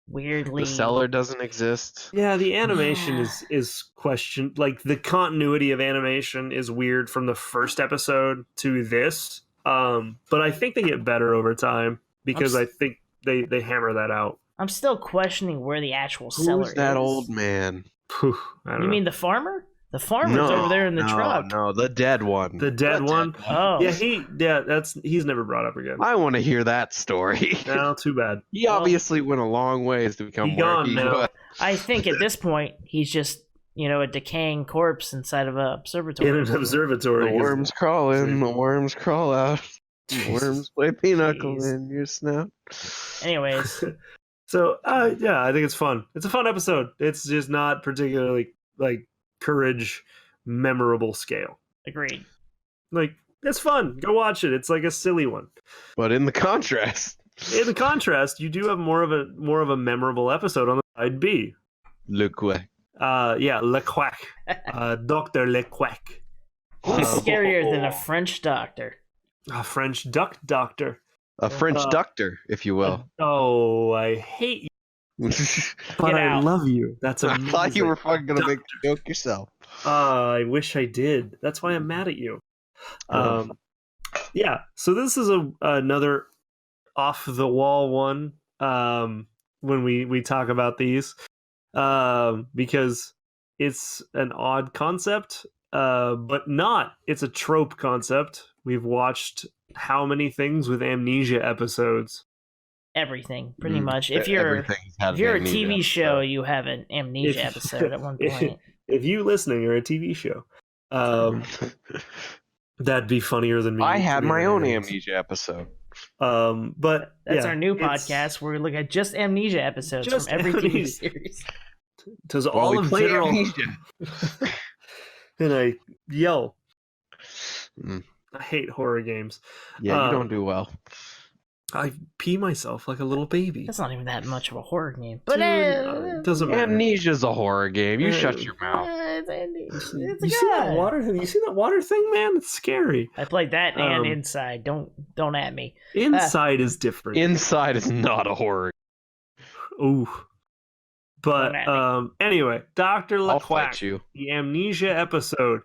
weirdly. The cellar doesn't exist. Yeah, the animation is questioned. Like the continuity of animation is weird from the first episode to this. But I think they get better over time because I think they hammer that out. I'm still questioning where the actual cellar is. Who's that old man? I don't know. mean the farmer? The farmer's over there in the truck. No, the dead one. The dead one? Oh. Yeah, he's never brought up again. I want to hear that story. No, too bad. He obviously went a long ways to become where he was. I think at this point, he's just, a decaying corpse inside of an observatory. In an observatory. The worms crawl in, the worms crawl out. The worms play pinochle in your snout. Anyways. So, I think it's fun. It's a fun episode. It's just not particularly, like, Courage memorable scale. Agreed. Like, it's fun. Go watch it. It's like a silly one. But in the contrast, you do have more of a memorable episode on the side B. Le Quack. Le Quack. Dr. Le Quack. Who's scarier than a French doctor? A French duck doctor. A French doctor, if you will. I hate you. But I love you. That's amazing. I thought you were fucking gonna make the joke yourself. I wish I did. That's why I'm mad at you. So this is another off the wall one. When we talk about these, because it's an odd concept, but not. It's a trope concept. We've watched how many things with amnesia episodes? Everything, pretty much. If you're a TV show, you have an amnesia episode at one point. If you listening, you're a TV show. That'd be funnier than me. I had my own aliens. amnesia episode. But that's yeah, our new podcast where we look at just amnesia episodes just from every TV amnesia. series. Does Well, all we of play general amnesia. and I yell. Mm. I hate horror games. Yeah, you don't do well. I pee myself like a little baby. That's not even that much of a horror game. But Dude, it doesn't matter. Amnesia's a horror game. You shut your mouth. It's You see that water? You see that water thing, man? It's scary. I played that and Inside. Don't at me. Inside is different. Inside is not a horror. Ooh. But Don't at me. anyway, Dr. I'll fight Quack, you. the amnesia episode.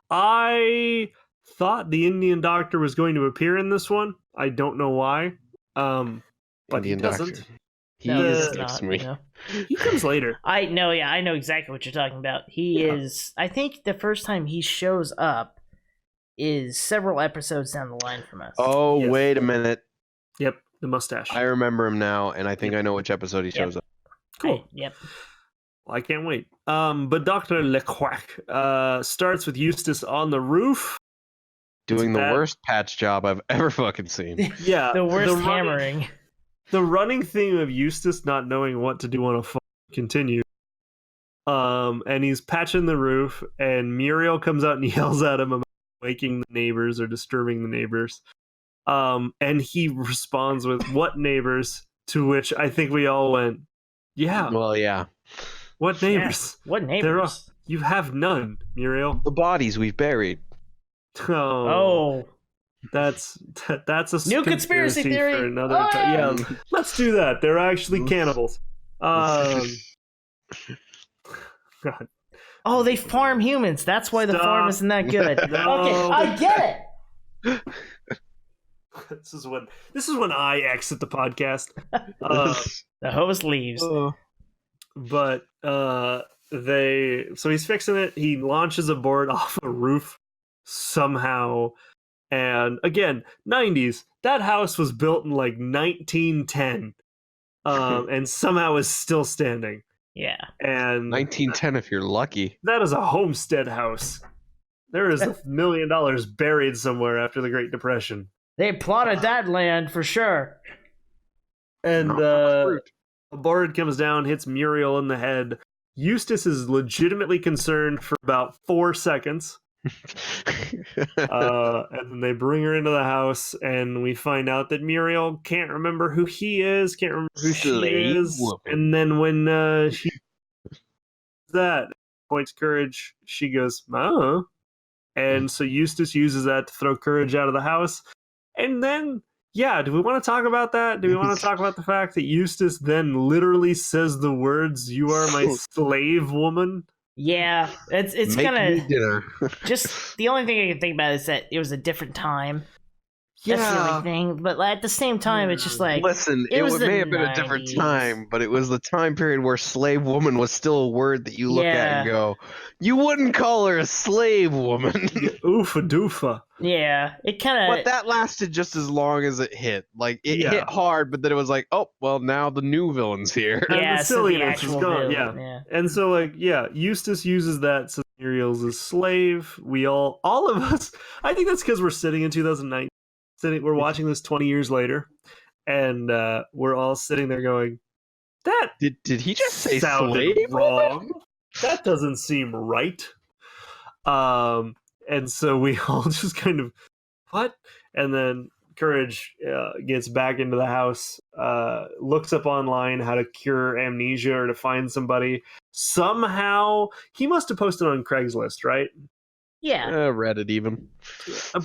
I thought the Indian doctor was going to appear in this one. I don't know why. But Indian he doesn't. doctor. He No, is it's not, me. you know. He comes later. I know exactly what you're talking about. He is. I think the first time he shows up is several episodes down the line from us. Oh, Yes. wait a minute. Yep, the mustache. I remember him now, and I think I know which episode he shows up. Cool. Yep. Well, I can't wait. But Dr. Quack starts with Eustace on the roof. Doing the That- worst patch job I've ever fucking seen. Yeah, The worst running- hammering. The running theme of Eustace not knowing what to do on a phone continues. And he's patching the roof, and Muriel comes out and yells at him about waking the neighbors or disturbing the neighbors. And he responds with, "What neighbors?" To which I think we all went, "Yeah, Well, yeah. what neighbors? What There are, neighbors? you have none, Muriel." The bodies we've buried. Oh. That's a New conspiracy theory. for another Ah! time. Yeah, let's do that. They're actually cannibals. God. Oh, they farm humans. That's why the Stop. farm isn't that good. No. Okay, I get it. This is when I exit the podcast. The host leaves. But so he's fixing it. He launches a board off a roof somehow. And again, 90s. That house was built in like 1910. And somehow is still standing. Yeah. And 1910 if you're lucky. that is a homestead house. There is $1 million buried somewhere after the Great Depression. They plotted that land for sure. And a board comes down, hits Muriel in the head. Eustace is legitimately concerned for about 4 seconds. And then they bring her into the house, and we find out that Muriel can't remember who he is, can't remember who she Slave is. woman. And then when she that points Courage, she goes, "Oh." And so Eustace uses that to throw Courage out of the house. And then, yeah, do we want to talk about that? Do we want to talk about the fact that Eustace then literally says the words, "You are my slave woman"? Yeah, it's Make kind me of dinner. just the only thing I can think about is that it was a different time. That's the only thing. But at the same time, it's just like Listen, it it was the may have been a different 90s. time, but it was the time period where slave woman was still a word that you look at Yeah. and go, you wouldn't call her a slave woman. Oofa doofa. yeah, it kind But of that lasted just as long as it hit. Like, it Yeah. hit hard, but then it was like, oh, well, now the new villain's here. And yeah, the so the silliness is actual gone, villain, yeah. yeah. And so, Eustace uses that so Muriel's a slave. We all of us, I think that's because we're sitting in 2009. We're watching this 20 years later, and we're all sitting there going, that Did he just say sounded slave wrong. woman? That doesn't seem right. And so we all just kind of, what? And then Courage gets back into the house, looks up online how to cure amnesia or to find somebody. Somehow, he must have posted on Craigslist, right? Yeah. Reddit even.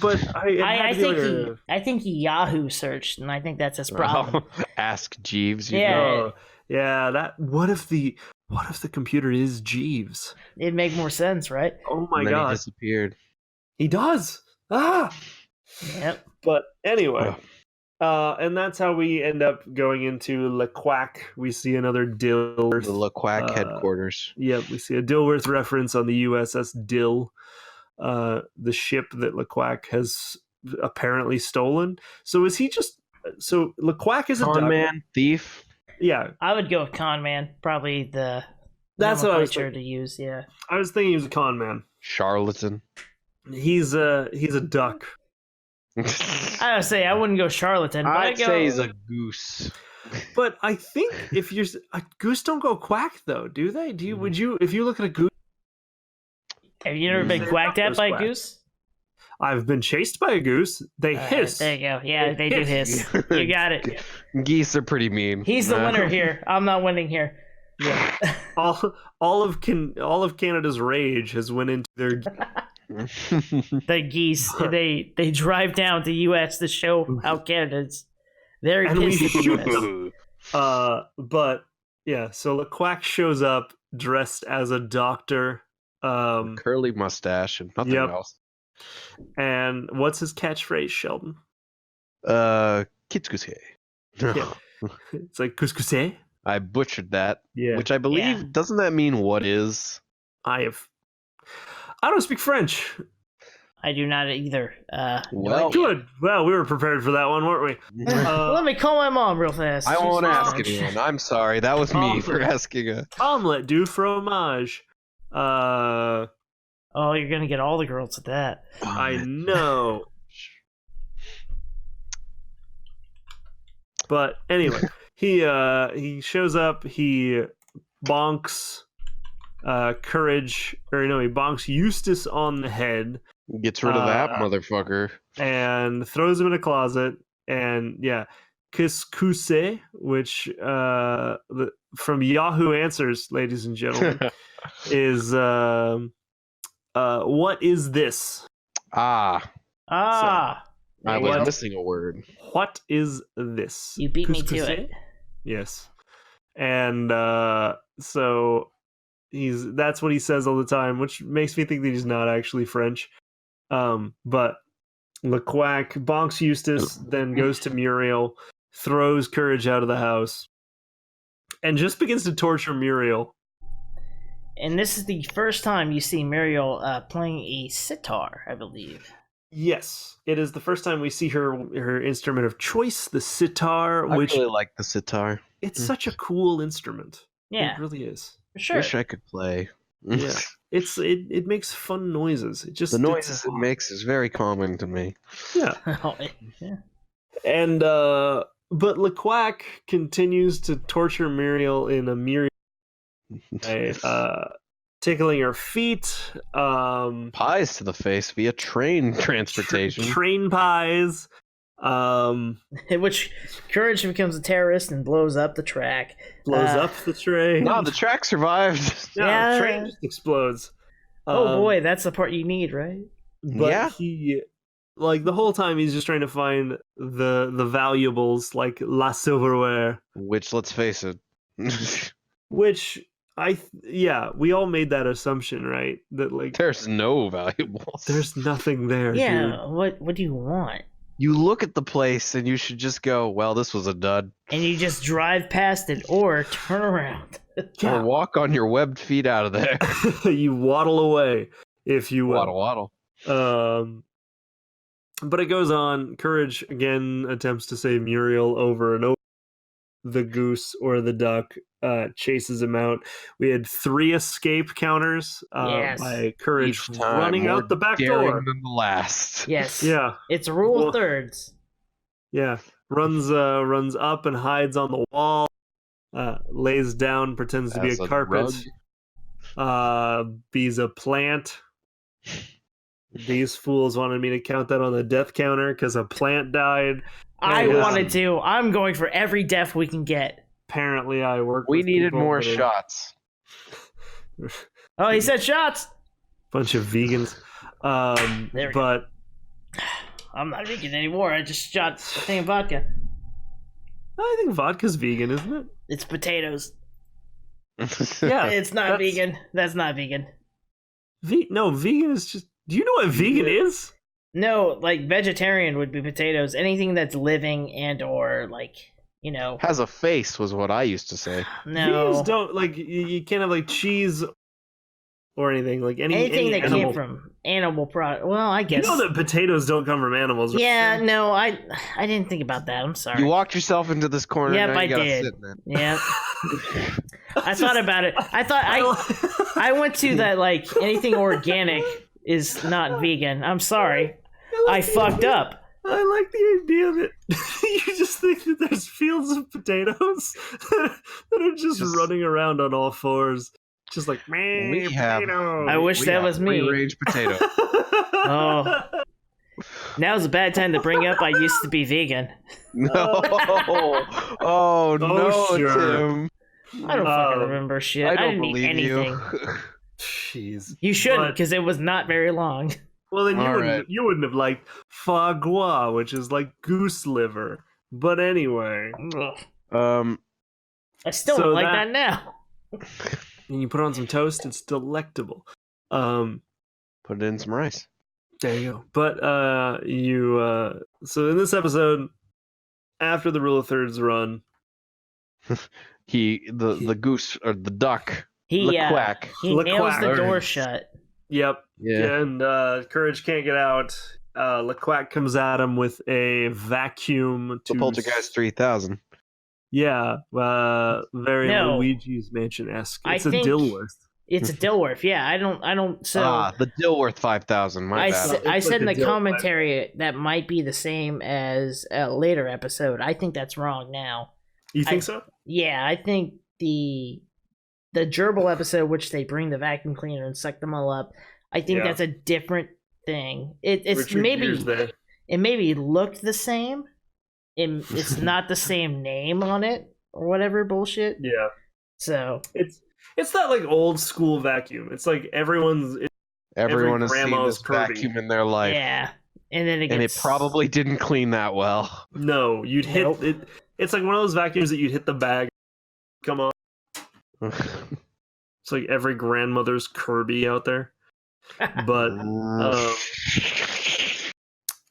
But I think he Yahoo searched, and I think that's his problem. Ask Jeeves. You Yeah. know. Yeah, that. What if the computer is Jeeves? It'd make more sense, right? Oh my And then god, he disappeared. he does. Ah. Yep. But anyway, and that's how we end up going into Le Quack. We see another Dilworth. The Quack headquarters. Yep, we see a Dilworth reference on the USS Dill, the ship that Le Quack has apparently stolen. So is he just? So Le Quack is a Con duck. man, thief. Yeah, I would go with con man, probably the that's what I was. nomenclature to use. Yeah. I was thinking he was a con man. Charlatan. He's a duck. I would say I wouldn't go charlatan, but I'd say he's a goose. But I think if you're a goose, don't go quack though, do they? Do you? Would you? If you look at a goose, have you never been quacked at by a goose? I've been chased by a goose. They hiss. There you go. Yeah, they do hiss. You got it. Geese are pretty mean. He's the winner here. I'm not winning here. Yeah. all of Canada's rage has went into their. The geese. They drive down to U.S. to show how Canada's very pissed at the U.S. But yeah, so the Quack shows up dressed as a doctor. Curly mustache and nothing else. And what's his catchphrase, Sheldon? Kitskuse. Yeah. It's like couscous. I butchered that. Yeah. Which I believe, doesn't that mean what is? I don't speak French. I do not either. Well, good. Well, we were prepared for that one, weren't we? Let me call my mom real fast. I won't ask anyone. I'm sorry. That was me for asking a omelette du fromage. Oh, you're gonna get all the girls at that. I know. But anyway, he shows up. He bonks Courage, or no, he bonks Eustace on the head. Gets rid of that motherfucker and throws him in a closet. And yeah, Couscous, which from Yahoo Answers, ladies and gentlemen, is what is this? So, I was missing a word. What is this? You beat me to it. Yes. And so that's what he says all the time, which makes me think that he's not actually French. But Le Quack bonks Eustace, then goes to Muriel, throws Courage out of the house, and just begins to torture Muriel. And this is the first time you see Muriel playing a sitar, I believe. Yes, it is the first time we see her instrument of choice, the sitar. I which really like the sitar. It's such a cool instrument. Yeah, it really is. For sure. Wish I could play. Yeah, it makes fun noises. The noises it makes is very calming to me. Yeah. Yeah. And but Le Quack continues to torture Muriel in a myriad tickling her feet, pies to the face via train transportation. Train pies. In which Courage becomes a terrorist and blows up the track. Blows up the train. No, the track survived. Yeah, the train just explodes. Oh boy, that's the part you need, right? But he, like, the whole time he's just trying to find the valuables, like la silverware. Which, let's face it, which we all made that assumption, right? That like there's no valuables. There's nothing there. Yeah, dude. What do you want? You look at the place and you should just go, well, this was a dud. And you just drive past it or turn around. Or walk on your webbed feet out of there. You waddle away, if you will. Waddle. But it goes on. Courage again attempts to save Muriel over and over. The goose or the duck chases him out. We had 3 escape counters by Courage running out the back door. Than the last. Yes. Yeah. It's a rule of thirds. Yeah. Runs up and hides on the wall. Lays down, pretends to be a carpet. Be's a plant. These fools wanted me to count that on the death counter because a plant died. I wanted to. I'm going for every death we can get. Apparently, I worked. We needed more shots. Oh, he said shots. Bunch of vegans. But I'm not vegan anymore. I just shot a thing of vodka. I think vodka's vegan, isn't it? It's potatoes. Yeah, it's not vegan. That's not vegan. No, vegan is just. Do you know what vegan is? No, like vegetarian would be potatoes. Anything that's living and or like, has a face was what I used to say. No, vegans don't like. You can't have like cheese or anything like anything that came from animal product. Well, I guess you know that potatoes don't come from animals. Yeah, no, I didn't think about that. I'm sorry. You walked yourself into this corner. Yep, now you I did. Sit in it. Yep. I thought about it. I thought I went to that like anything organic is not vegan. I'm sorry. I fucked up. I like the idea that you just think that there's fields of potatoes that are just running around on all fours. Just like, man, We have- potato. I wish that was me. Free-range potato. Oh. Now's a bad time to bring up I used to be vegan. No. Oh, no, sure. Tim. I don't fucking remember shit. I don't didn't eat believe anything. you. Jeez. You shouldn't, because it was not very long. Well, then All right. you wouldn't have liked foie gras, which is like goose liver. But anyway, Ugh. I still So don't like that- that now. and you put on some toast, it's delectable. Put it in some rice. There you go. But so in this episode, after the rule of thirds run, The goose or the duck. He The Quack. he nails Quack. the door shut. yep, Yeah. and Courage can't get out. Quack comes at him with a vacuum The to Poltergeist 3000. Yeah, very No. Luigi's Mansion-esque. I It's a think- Dilworth. It's a Dilworth. Yeah, I don't. So the Dilworth 5000. My bad. I It's said in like the a Dilworth. commentary that might be the same as a later episode. I think that's wrong now. You think so? Yeah, I think the gerbil episode, which they bring the vacuum cleaner and suck them all up. I think Yeah. that's a different thing. It's Richard maybe Gere's there. it maybe looked the same. It's not the same name on it or whatever bullshit. Yeah, So it's that like old school vacuum. It's like everyone Everyone has seen grandma's this Kirby. vacuum in their life. yeah, and then it And it gets, probably didn't clean that well. No, you'd hit Nope. it. It's like one of those vacuums that you'd hit the bag. Come on, it's like every grandmother's Kirby out there. But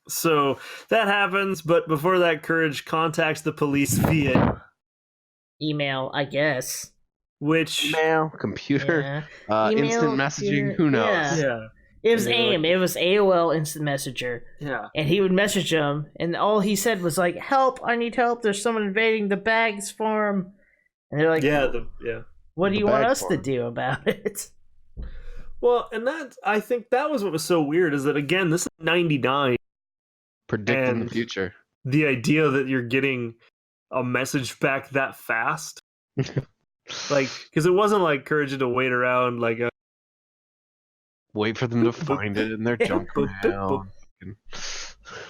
so that happens. But before that, Courage contacts the police via email, I guess. which Email, computer, Yeah. Email, instant messaging. computer, Who knows? yeah. yeah, It was And they're AIM. It was AOL Instant Messenger. yeah. And he would message him, and all he said was like, "Help! I need help. There's someone invading the bags farm." And they're like, Yeah, what do the you want bag us to farm. do about it?" well, and that I think that was what was so weird is that again, this is '99. Predicting And- the future. The idea that you're getting a message back that fast, like, because it wasn't like Courage had to wait around like a Wait for them to find it in their junk boop, boop, mail.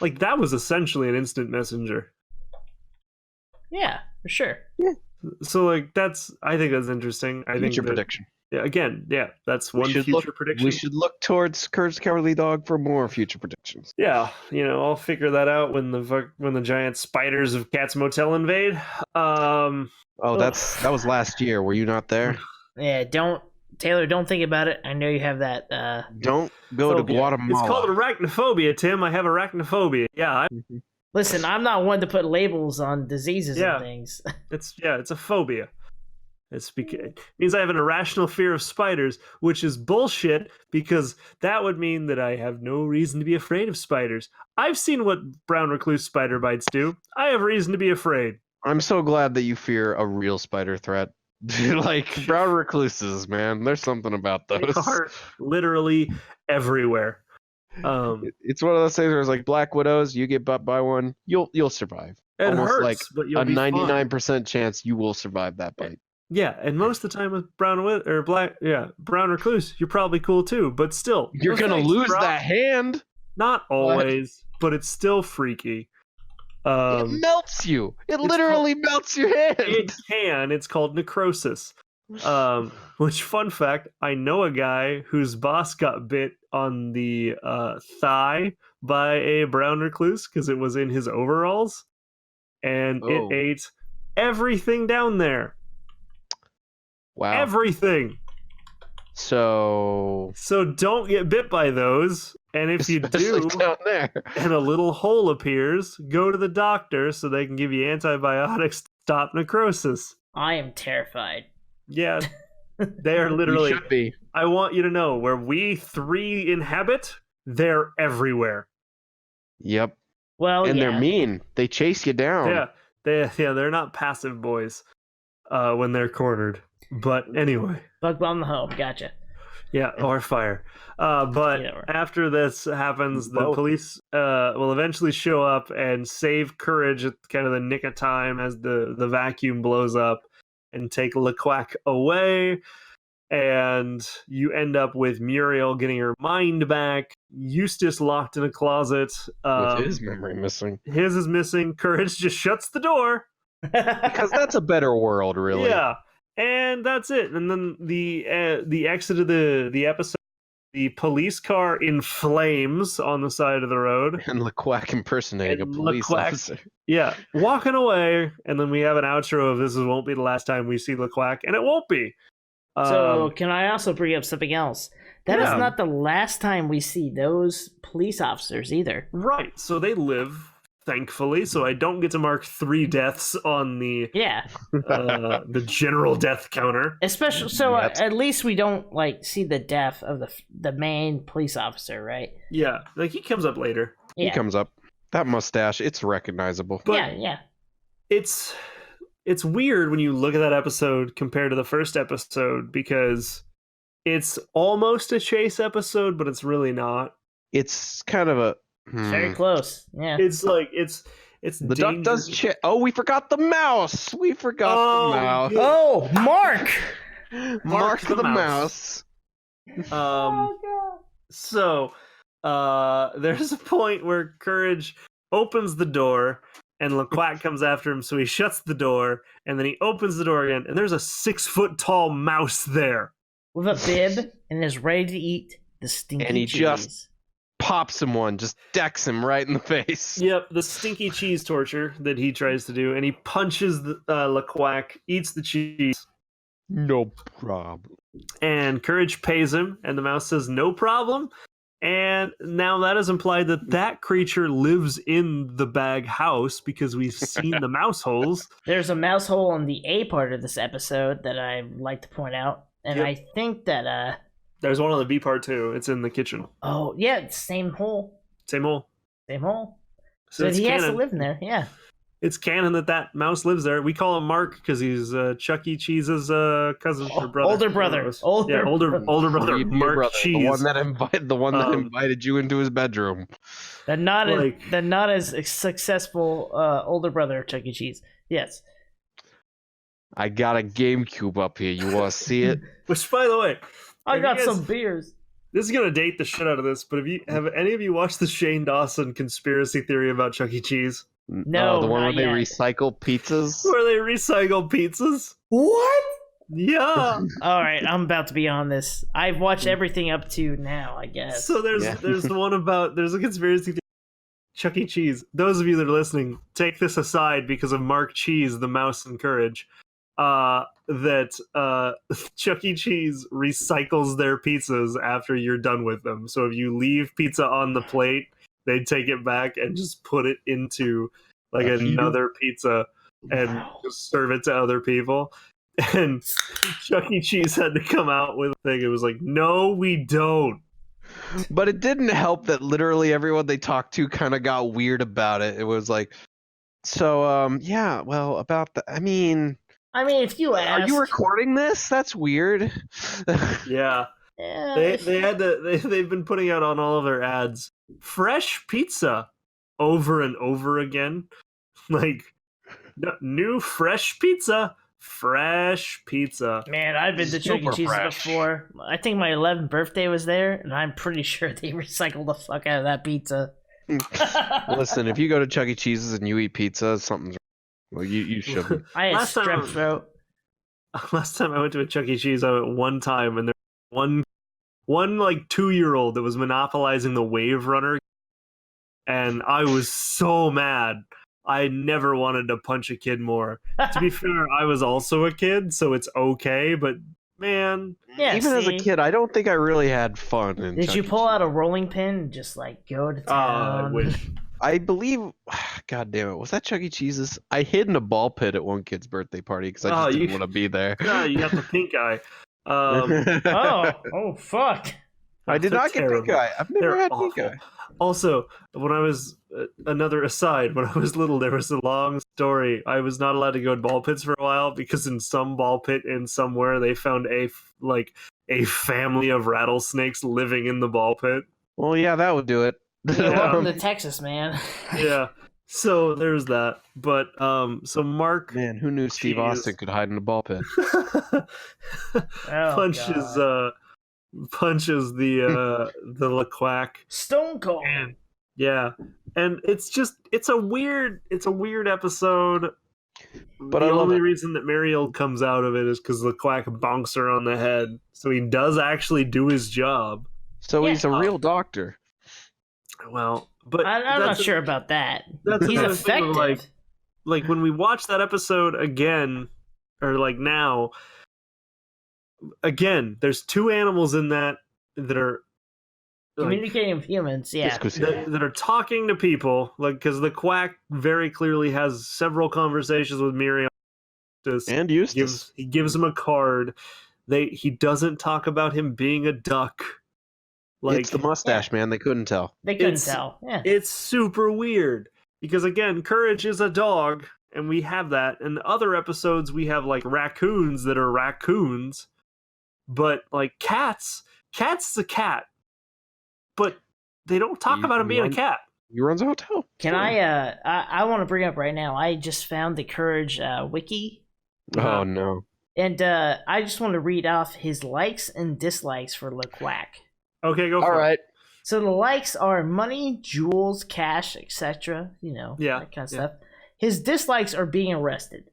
like that was essentially an instant messenger. Yeah, for sure. So like I think that's interesting. I think Future that, prediction. Yeah, again, yeah, that's one should future prediction. We should look towards Courage the Cowardly Dog for more future predictions. Yeah, I'll figure that out when the giant spiders of Cat's Motel invade. Oh, that was last year. Were you not there? Yeah, Taylor, don't think about it. I know you have that. Don't go to Phobia. Guatemala. It's called arachnophobia, Tim. I have arachnophobia. Yeah, Listen, I'm not one to put labels on diseases Yeah. and things. it's a phobia. It means I have an irrational fear of spiders, which is bullshit because that would mean that I have no reason to be afraid of spiders. I've seen what brown recluse spider bites do. I have reason to be afraid. I'm so glad that you fear a real spider threat. Like brown recluses, man. There's something about They those. are literally everywhere. It's one of those things where it's like black widows. You get bit by one, you'll survive. It Almost hurts, like but you'll A be fine. 99% chance you will survive that bite. Yeah, and most of the time with brown recluse, you're probably cool too. But still, You're no gonna thanks, lose bro. that hand. Not always, but it's still freaky. It melts you. It it's literally melts your hand. It can. It's called necrosis. Which, fun fact, I know a guy whose boss got bit on the thigh by a brown recluse because it was in his overalls, and Oh. it ate everything down there. Wow. Everything. So So don't get bit by those. And if you especially do, down there. and a little hole appears, go to the doctor so they can give you antibiotics to stop necrosis. I am terrified. Yeah, they are You literally. should be. I want you to know where we three inhabit, they're everywhere. Yep. Well, And yeah. they're mean. They chase you down. They're not passive boys when they're cornered. But anyway, Bug bomb the home. Gotcha. Yeah, or fire. But Yeah, or- after this happens, the Both. police will eventually show up and save Courage at kind of the nick of time as the vacuum blows up and take Quack away. And you end up with Muriel getting her mind back, Eustace locked in a closet. With his memory missing. His is missing. Courage just shuts the door. Because that's a better world, really. Yeah, and that's it. And then the exit of the episode, the police car in flames on the side of the road. And Quack impersonating a And police Quack- officer. Yeah, walking away, and then we have an outro of this won't be the last time we see Quack, and it won't be. So can I also bring up something else? That is Yeah. not the last time we see those police officers either. Right, so they live, thankfully, so I don't get to mark 3 deaths on the Yeah, the general death counter. especially so. Yep. At least we don't like see the death of the main police officer, right? Yeah, like he comes up later. Yeah, He comes up. That mustache, it's recognizable. But yeah. it's weird when you look at that episode compared to the first episode because it's almost a chase episode, but it's really not. It's kind of a... Very close. Yeah. It's like it's The duck does shit. Oh, we forgot the mouse. We forgot Oh, the mouse. yeah. Oh, Mark! Mark the the mouse. mouse. God. So there's a point where Courage opens the door and Quack comes after him, so he shuts the door and then he opens the door again, and there's a 6-foot tall mouse there. With a bib and is ready to eat the stinky And he cheese. just- Pops him one, just decks him right in the face. Yep, the stinky cheese torture that he tries to do, and he punches the Quack, eats the cheese, No problem. and Courage pays him, and the mouse says no problem. And now that is implied that that creature lives in the bag house because we've seen the mouse holes. There's a mouse hole in the A part of this episode that I'd like to point out. And Yep. I think that, There's one on the B part too. It's in the kitchen. oh, yeah, it's same hole. Same hole. Same hole. So So it's he has to canon. live in there, yeah. It's canon that mouse lives there. We call him Mark because he's Chuck E. Cheese's cousin or brother. Older brother. Yeah, older brother. Your Mark brother, Cheese. the one that Um, invited you into his bedroom. The not Like- as successful older brother, Chuck E. Cheese. Yes. I got a GameCube up here. You want to see it? Which, by the way, I Have got you guys- some beers. this is gonna date the shit out of this. But have any of you watched the Shane Dawson conspiracy theory about Chuck E. Cheese, No, the one where not they yet. recycle pizzas. where they recycle pizzas? What? Yeah. All right, I'm about to be on this. I've watched everything up to now, I guess. So there's Yeah. there's the one about there's a conspiracy theory. Chuck E. Cheese. Those of you that are listening, take this aside because of Mark Cheese, the mouse and Courage. That Chuck E. Cheese recycles their pizzas after you're done with them. So if you leave pizza on the plate, they take it back and just put it into like A heater? another pizza and Wow. just serve it to other people. And Chuck E. Cheese had to come out with a thing. It was like, no, we don't. But it didn't help that literally everyone they talked to kind of got weird about it. It was like, so, yeah, well, about the, I mean, if you are ask, you recording this? That's weird. Yeah. They had to they've been putting out on all of their ads fresh pizza over and over again. Like new fresh pizza. Man, I've been to Chuck E. Super Cheese fresh. before. I think my 11th birthday was there, and I'm pretty sure they recycled the fuck out of that pizza. Listen, if you go to Chuck E. Cheese's and you eat pizza, something's wrong. Well, you shouldn't. I had Last time- strep throat. Last time I went to a Chuck E. Cheese, I went one time and there was one like 2-year-old that was monopolizing the Wave Runner, and I was so mad. I never wanted to punch a kid more. To be fair, I was also a kid, so it's okay, but man, Yeah, Even as a see? kid, I don't think I really had fun. In Did Chuck you E. pull Cheese. out a rolling pin and just like go to I town? wish. I believe, God damn it, was that Chuck E. Cheese's? I hid in a ball pit at one kid's birthday party because I Oh, just you- didn't want to be there. No, you got the pink eye. Oh fuck! I did They're not get pink terrible. eye. I've never They're had awful. pink eye. Also, when I was another aside, when I was little, there was a long story. I was not allowed to go to ball pits for a while because in some ball pit in somewhere they found a a family of rattlesnakes living in the ball pit. Well, yeah, that would do it. Welcome to Texas, man. Yeah. So there's that. But so Mark, Man, who knew Steve Austin could hide in a ball pit? punches the Quack. Stone Cold. And, yeah. And it's a weird episode. But the I love only it. reason that Mariel comes out of it is because the Quack bonks her on the head. So he does actually do his job. So he's a real doctor. Well, but I'm not sure about that. That's He's another thing of, effective. like when we watch that episode again, or like now, again, there's two animals in that are Communicating with humans, yeah. that are talking to people, like because the Quack very clearly has several conversations with Miriam. And Eustace. He gives him a card. He doesn't talk about him being a duck. Like it's the mustache, man. They couldn't tell. They couldn't tell. Yeah. It's super weird because again, Courage is a dog, and we have that. In other episodes, we have like raccoons that are raccoons, but like cat's a cat, but they don't talk about him being a cat. He runs a hotel. Can I want to bring up right now, I just found the Courage wiki. Oh, no. And I just want to read off his likes and dislikes for Quack. Okay, go for it. All right. So the likes are money, jewels, cash, etc. That kind of stuff. His dislikes are being arrested.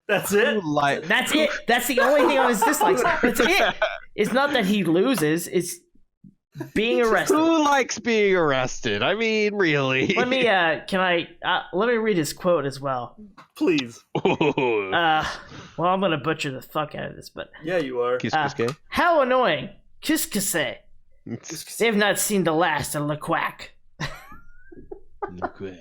That's it? That's it. That's the only thing on his dislikes. That's it. It's not that he loses, it's being arrested. Who likes being arrested? I mean, really. Let me let me read his quote as well. Please. Well, I'm gonna butcher the fuck out of this, but yeah, you are. How annoying. Kiskase. They've not seen the last of Quack. Quack.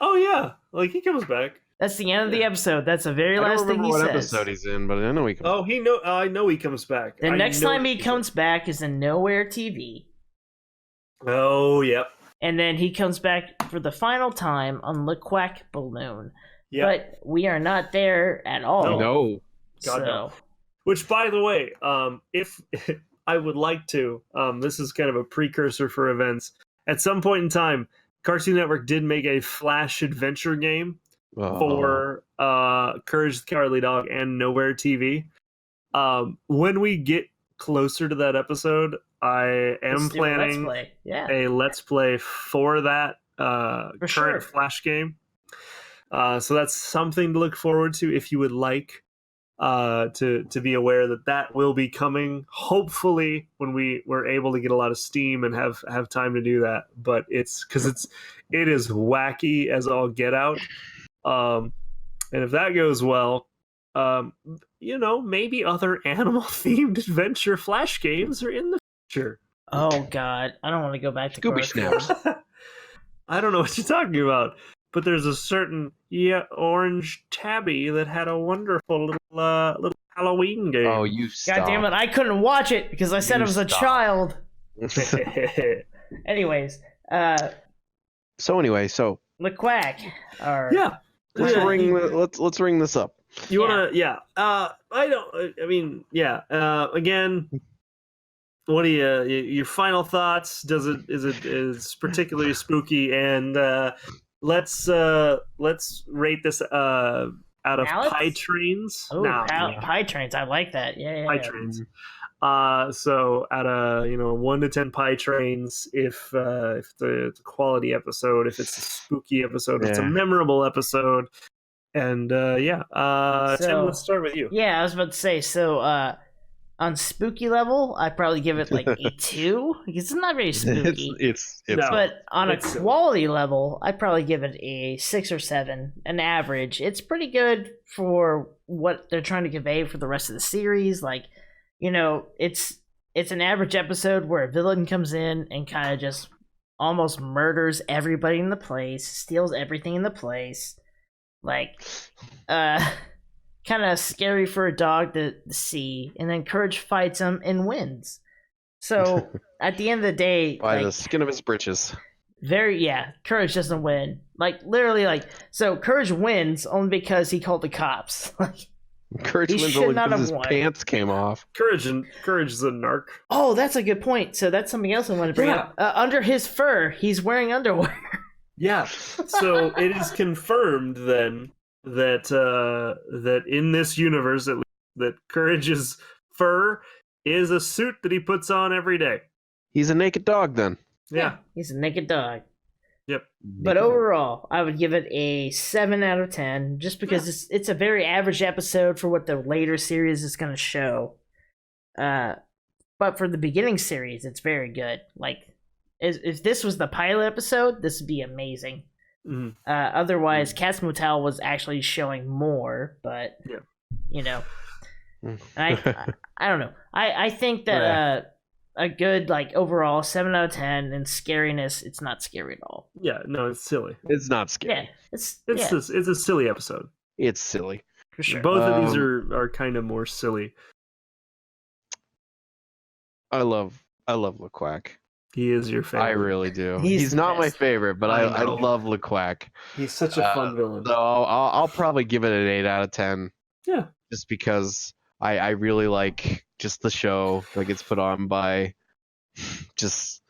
Oh yeah, like he comes back. That's the end of the episode. That's the very last thing he says. I don't remember what episode he's in, but I know he comes back. I know he comes back. The next time he comes back is in Nowhere TV. Oh, yep. And then he comes back for the final time on the Quack Balloon. Yep. But we are not there at all. No. God, no. Which, by the way, if I would like to, this is kind of a precursor for events. At some point in time, Cartoon Network did make a Flash adventure game for Courage the Cowardly Dog and Nowhere TV. When we get closer to that episode, I am planning a Let's Play for that current Flash game. So that's something to look forward to if you would like to be aware that will be coming, hopefully when we're able to get a lot of steam and have time to do that. But it's because it is wacky as all get out. And if that goes well, maybe other animal-themed adventure Flash games are in the future. Oh, God. I don't want to go back to Scooby Snaps. I don't know what you're talking about, but there's a certain orange tabby that had a wonderful little Halloween game. Oh, you stop. God damn it. I couldn't watch it because I said I was a child. Anyways. The Quack. Yeah. Let's ring this up. You wanna? Yeah. Again, what do your final thoughts? Is it particularly spooky? And let's rate this out of pie trains. Oh, pie trains! I like that. Yeah. Pie trains. So at 1 to 10 pie trains, if the quality episode, if it's a spooky episode, if it's a memorable episode, and Tim, let's start with you. Yeah, I was about to say. So on spooky level, I'd probably give it like a 2 because it's not very spooky. But on a quality level, I'd probably give it a 6 or 7, an average. It's pretty good for what they're trying to convey for the rest of the series. Like, it's an average episode where a villain comes in and kind of just almost murders everybody in the place, steals everything in the place. Like, kind of scary for a dog to see, and then Courage fights him and wins. So at the end of the day, by the skin of his britches. Courage doesn't win. Like literally, so Courage wins only because he called the cops. Courage He wins should only not because have his won. pants came off. Courage is a narc. Oh, that's a good point. So that's something else I want to bring up. Under his fur, he's wearing underwear. Yeah. So it is confirmed then that that in this universe, at least, that Courage's fur is a suit that he puts on every day. He's a naked dog then. Yeah. He's a naked dog. Yep. But overall, I would give it a 7 out of 10, just because it's a very average episode for what the later series is going to show. But for the beginning series, it's very good. Like, if this was the pilot episode, this would be amazing. Mm-hmm. Otherwise, Cat's Motel was actually showing more, but you know, I don't know. I think that a good overall 7 out of 10 and scariness, it's not scary at all. Yeah, no, it's silly. It's not scary. Yeah, it's a silly episode. It's silly. for sure. Both of these are kind of more silly. I love Quack. He is your favorite. I really do. He's He's the not my best. favorite, but I know. love Quack. He's such a fun villain. So I'll probably give it an 8 out of 10. Yeah. Just because I really like just the show that gets put on by just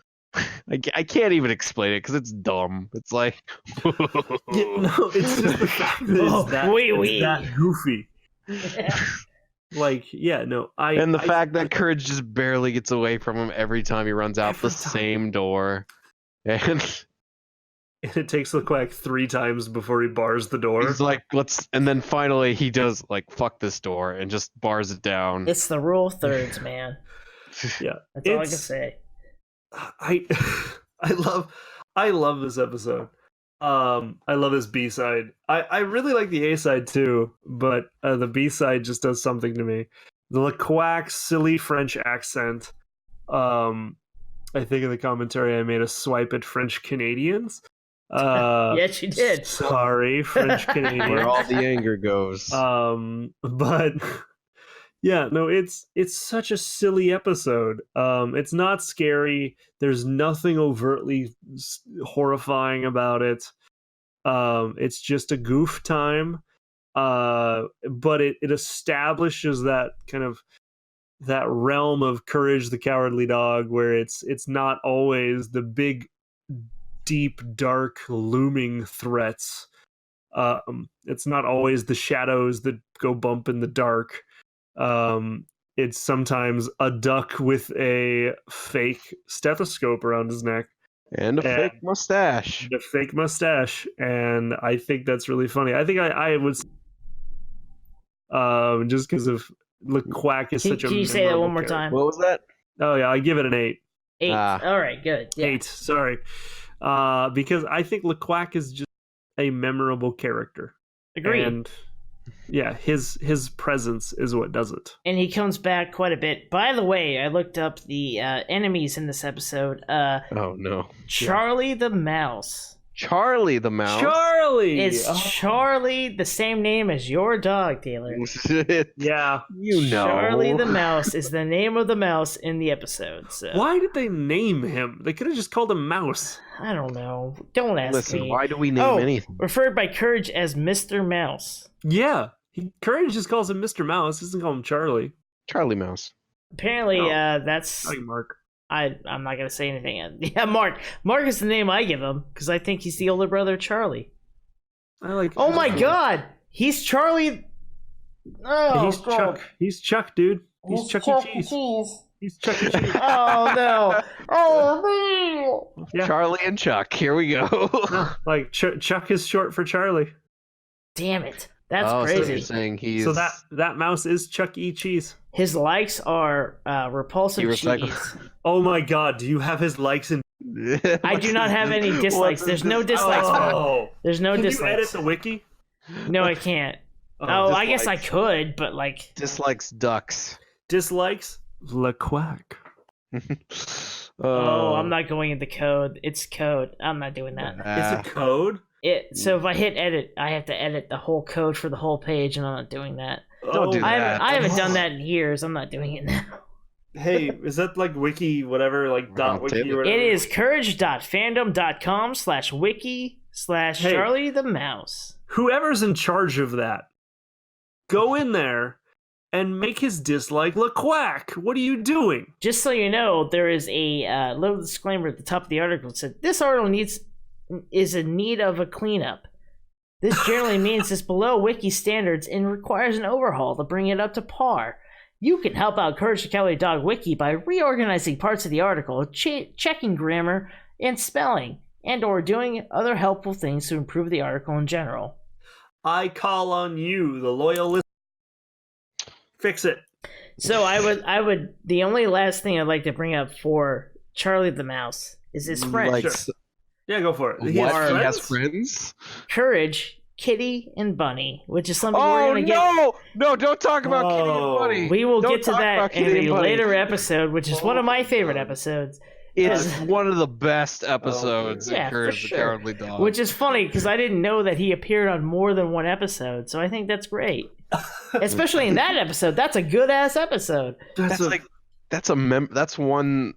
I can't even explain it because it's dumb. It's like No, it's just the fact that it's that goofy. and the fact that Courage just barely gets away from him every time he runs out the same door. And it takes the Quack 3 times before he bars the door. he's like, and then finally he does fuck this door and just bars it down. It's the rule of thirds, man. Yeah. That's all I can say. I love this episode. I love this B-side. I really like the A-side too, but the B-side just does something to me. The Quack's silly French accent. I think in the commentary I made a swipe at French Canadians. Yes, you did. Sorry, French Canadians. Where all the anger goes. But yeah, no, it's such a silly episode. It's not scary. There's nothing overtly horrifying about it. It's just a goof time. But it establishes that kind of that realm of Courage the Cowardly Dog, where it's not always the big, deep, dark, looming threats. It's not always the shadows that go bump in the dark. It's sometimes a duck with a fake stethoscope around his neck and a fake mustache. The fake mustache, and I think that's really funny. I think I would, just because of Quack is such a. Can you say that one more time? What was that? Oh yeah, I give it an 8. 8. All right, good. Yeah. 8. Sorry, because I think Quack is just a memorable character. Agreed. And yeah, his presence is what does it. And he comes back quite a bit. By the way, I looked up the enemies in this episode. Oh no, Charlie the Mouse. Charlie the Mouse. Charlie Is Charlie the same name as your dog, Taylor? Yeah, you know. Charlie the Mouse is the name of the mouse in the episode. So. Why did they name him? They could have just called him Mouse. I don't know. Don't ask Listen, me. why do we name anything? Referred by Courage as Mr. Mouse. Yeah, Courage just calls him Mr. Mouse. Doesn't call him Charlie. Charlie Mouse. Apparently, that's. Like Mark. I'm not gonna say anything. Yeah, Mark. Mark is the name I give him because I think he's the older brother of Charlie. I like. Oh my God, he's Charlie. Oh, he's Chuck. He's Chuck, dude. He's Chuck E. Cheese. He's Chuck E. Cheese. Oh no! Oh no! Yeah. Charlie and Chuck. Here we go. Like Chuck is short for Charlie. Damn it! That's So crazy. you're saying he's So that mouse is Chuck E. Cheese. His likes are repulsive cheese. Oh my God! Do you have his likes in? I do not have any dislikes. There's no dislikes. Oh. There's no Can dislikes. you edit the wiki? No, I can't. Oh, I guess I could, but like dislikes ducks. Dislikes Quack. Oh, I'm not going into code. It's code. I'm not doing that. It's a code. So if I hit edit, I have to edit the whole code for the whole page, and I'm not doing that. Don't do that. I haven't done that in years. I'm not doing it now. Hey, is that like wiki whatever, like dot wiki or whatever? It is courage.fandom.com/wiki/Charlie the Mouse. Whoever's in charge of that, go in there and make his dislike look Quack. What are you doing? Just so you know, there is a little disclaimer at the top of the article that said this article is in need of a cleanup. This generally means it's below wiki standards and requires an overhaul to bring it up to par. You can help out Courage the Cowardly Dog wiki by reorganizing parts of the article, checking grammar and spelling, and or doing other helpful things to improve the article in general. I call on you, the loyal listener. Fix it. So I would. The only last thing I'd like to bring up for Charlie the Mouse is his friend. Like, Sure. Yeah, go for it. He has friends? Courage, Kitty, and Bunny, which is something we're Oh gonna get. no! Don't talk about Kitty and Bunny. We will Don't get to talk about that in Kitty and a Bunny. later episode, which is one of my favorite episodes. It's one of the best episodes Yeah, in Courage for the sure. Cowardly Dog. Which is funny because I didn't know that he appeared on more than one episode, so I think that's great. Especially in that episode, that's a good ass episode. That's one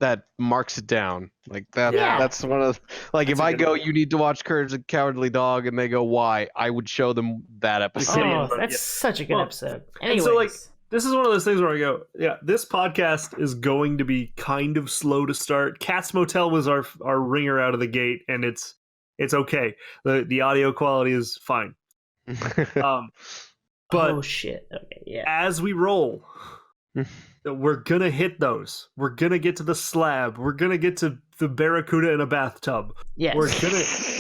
that marks it down. Like that. Yeah. That's one of if I go, you need to watch Courage the Cowardly Dog, and they go, why? I would show them that episode. Oh, that's such a good episode. Anyways, so, this is one of those things where I go, yeah, this podcast is going to be kind of slow to start. Cat's Motel was our ringer out of the gate, and it's okay. The audio quality is fine. But oh shit. Okay, yeah. as we roll, we're gonna hit those. We're gonna get to the slab. We're gonna get to the barracuda in a bathtub. Yes.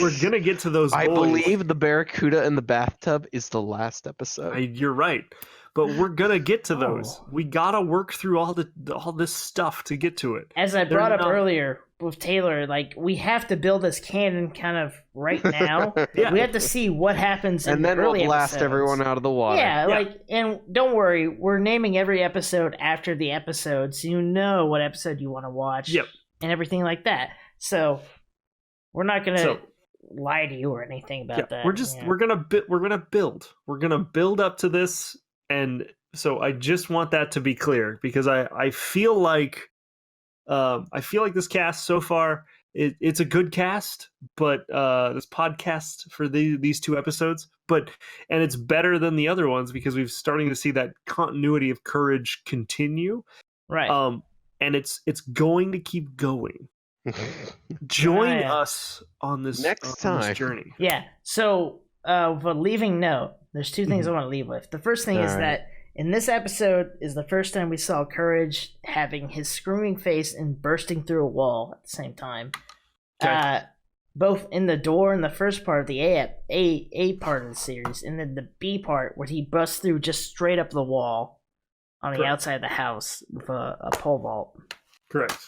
We're gonna get to those. I boys. believe the barracuda in the bathtub is the last episode. You're right, but we're gonna get to those. Oh. We gotta work through all this stuff to get to it. As I brought up earlier with Taylor, we have to build this canon kind of right now. Yeah. We have to see what happens in and the then early we'll blast episodes. everyone out of the water. Yeah, and don't worry, we're naming every episode after the episode, so you know what episode you want to watch. Yep. And everything like that. So we're not gonna lie to you or anything about that. We're gonna build up to this, and so I just want that to be clear because I feel like this cast so far it's a good cast, but this podcast for these two episodes, and it's better than the other ones because we're starting to see that continuity of Courage continue, right? And it's going to keep going. Join us on this this journey. Yeah. So, with a leaving note, there's two things I want to leave with. The first thing is that in this episode is the first time we saw Courage having his screaming face and bursting through a wall at the same time. Okay. Both in the door in the first part of the A part of the series, and then the B part where he busts through just straight up the wall on the outside of the house with a pole vault. Correct.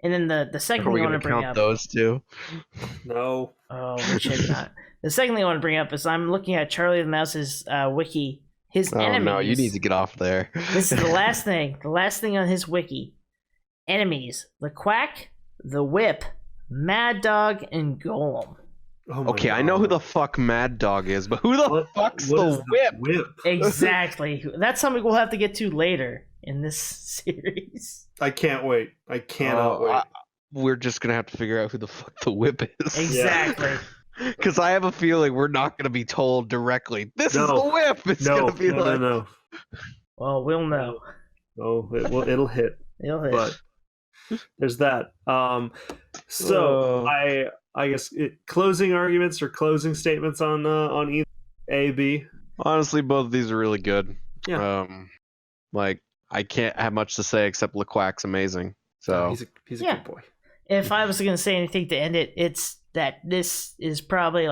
And then the second thing I want to bring up. Those two? No. Oh, we should not. The second thing I want to bring up is I'm looking at Charlie the Mouse's wiki. His enemies. No, you need to get off there. This is the last thing. The last thing on his wiki. Enemies: the Quack, the Whip, Mad Dog, and Golem. Oh my Okay, God. I know who the fuck Mad Dog is, but who the fuck's the Whip? Exactly. That's something we'll have to get to later in this series. I can't wait. I cannot wait. We're just gonna have to figure out who the fuck the Whip is. Exactly. Because I have a feeling we're not gonna be told directly. This is the Whip. It's gonna be no. Well, we'll know. Oh, it'll hit. It'll hit. But there's that. So I guess closing arguments or closing statements on either A, B. Honestly, both of these are really good. Yeah. I can't have much to say except Quack's amazing. So he's a good boy. If I was going to say anything to end it, it's that this is probably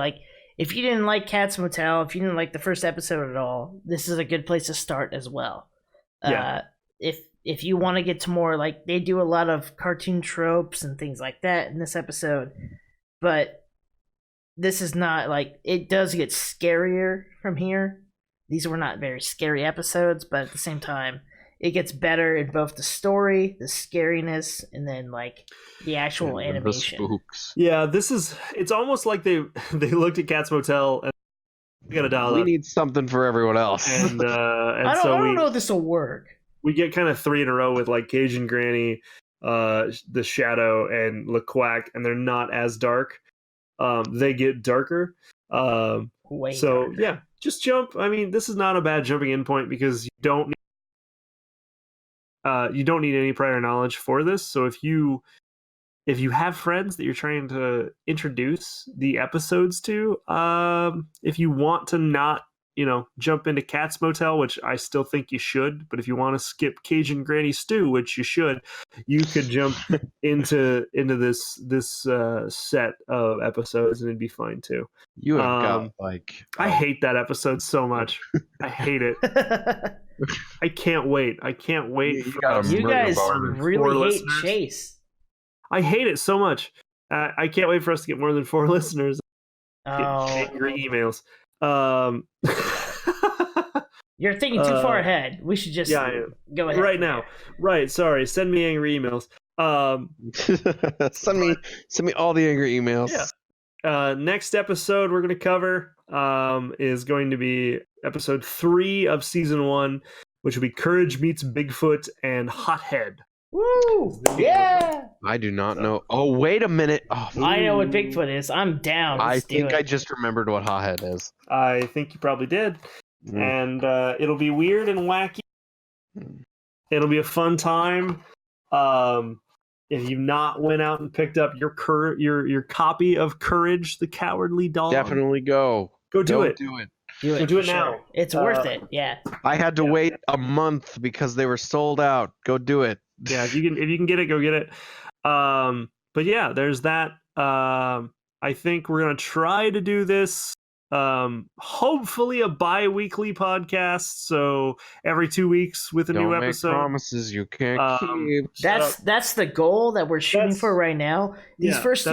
if you didn't like Cat's Motel, if you didn't like the first episode at all, this is a good place to start as well. Yeah. If you want to get to more, they do a lot of cartoon tropes and things like that in this episode, but this is not it does get scarier from here. These were not very scary episodes, but at the same time, it gets better in both the story, the scariness, and then the actual animation. The spooks. Yeah, it's almost like they looked at Cat's Motel and we got to dial We up. need something for everyone else. And I so don't know if this will work. we get kind of 3 in a row with Cajun Granny, the Shadow, and Quack, and they're not as dark. They get darker. Way so darker. yeah, just jump. I mean, this is not a bad jumping in point because you don't need any prior knowledge for this. So if you have friends that you're trying to introduce the episodes to, if you want to not, jump into Cat's Motel, which I still think you should, but if you want to skip Cajun Granny Stew, which you should, you could jump into this set of episodes and it'd be fine too. You have got I hate that episode so much. I hate it. I can't wait. You guys really hate Chase. I hate it so much. I can't wait for us to get more than 4 listeners. Get angry emails. You're thinking too far ahead. We should just go ahead right now. Right, sorry. Send me angry emails. Send me all the angry emails. Yeah. Next episode we're going to cover is going to be episode 3 of season 1, which will be Courage Meets Bigfoot and Hothead. Woo! Yeah! I do not know. Oh, wait a minute. Oh, I know what Bigfoot is. I'm down. I think I just remembered what Hothead is. I think you probably did. And it'll be weird and wacky. It'll be a fun time. If you've not went out and picked up your copy of Courage the Cowardly Dog, definitely go do it. Do it. Do it now. It's worth it. Yeah. I had to wait a month because they were sold out. Go do it. Yeah, if you can get it, go get it. But yeah, there's that. I think we're gonna try to do this. Hopefully a bi-weekly podcast, so every 2 weeks with a new episode. Don't make promises you can't keep. That's the goal that we're shooting for right now. These first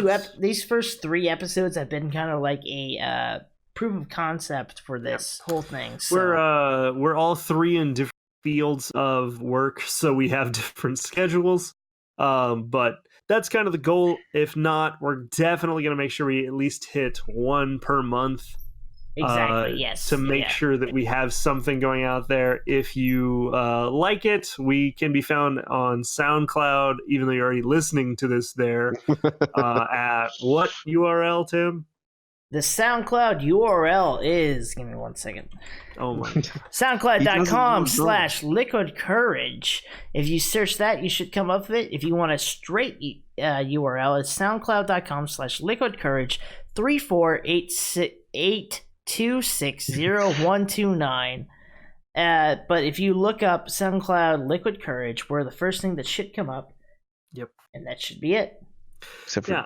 3 episodes have been kind of like a proof of concept for this whole thing. So. We're all 3 in different fields of work, so we have different schedules. But that's kind of the goal. If not, we're definitely going to make sure we at least hit 1 per month. Exactly, yes. To make sure that we have something going out there. If you like it, we can be found on SoundCloud, even though you're already listening to this there. At what URL, Tim? The SoundCloud URL is... Give me 1 second. Oh my. SoundCloud.com/Liquid Courage. If you search that, you should come up with it. If you want a straight URL, it's SoundCloud.com/Liquid Courage 348260129. But if you look up SoundCloud Liquid Courage, we're the first thing that should come up. Yep. And that should be it. Except for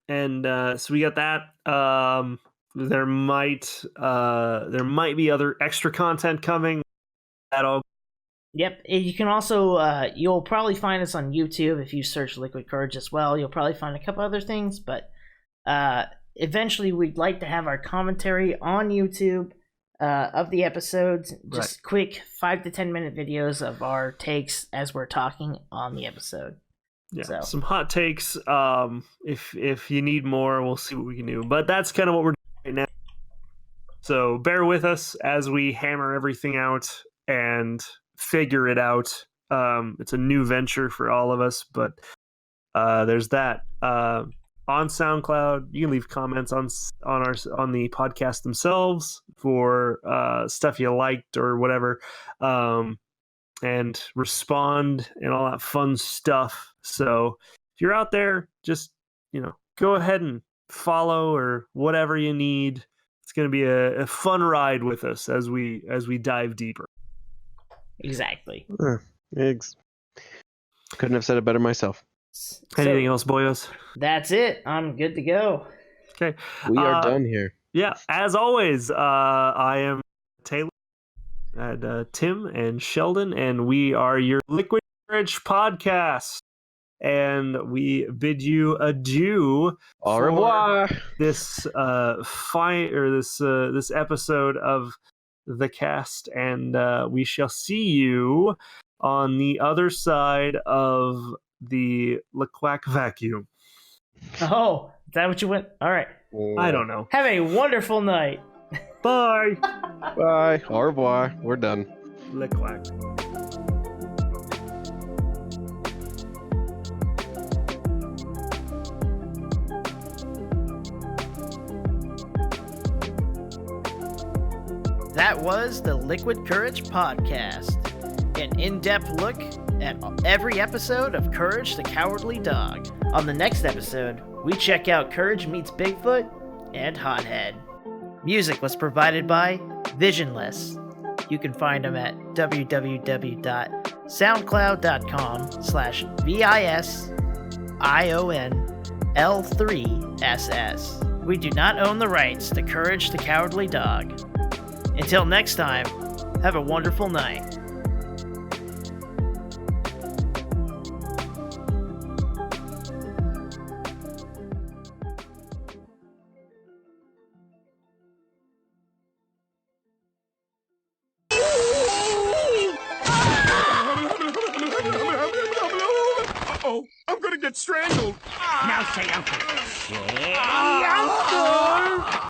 and so we got that. There might be other extra content coming. Yep. You can also you'll probably find us on YouTube if you search Liquid Courage as well. You'll probably find a couple other things, but eventually we'd like to have our commentary on YouTube of the episodes. Just quick 5 to 10 minute videos of our takes as we're talking on the episode. Yeah, some hot takes. If you need more, we'll see what we can do. But that's kind of what we're doing right now. So bear with us as we hammer everything out and figure it out. It's a new venture for all of us, but there's that. On SoundCloud, you can leave comments on the podcast themselves for stuff you liked or whatever. And respond and all that fun stuff. So if you're out there, just go ahead and follow or whatever you need. It's going to be a fun ride with us as we dive deeper. Exactly. Eggs. Couldn't have said it better myself. Anything else, boyos? That's it. I'm good to go. Okay. We are done here. Yeah. As always, I am Taylor. And Tim and Sheldon, and we are your Liquid Courage podcast, and we bid you adieu. Au revoir. This this episode of the cast, and we shall see you on the other side of the Quack vacuum. Oh, is that what you went? All right. I don't know. Have a wonderful night. Bye. Bye. Au revoir. We're done. Le Quack. that was the Liquid Courage Podcast, an in-depth look at every episode of Courage the Cowardly Dog. On the next episode, we check out Courage Meets Bigfoot and Hothead. Music was provided by Visionless. You can find them at www.soundcloud.com/VISIONL3SS. We do not own the rights to Courage the Cowardly Dog. Until next time, have a wonderful night. Uh-oh, I'm gonna get strangled. Now say uncle. Say uncle.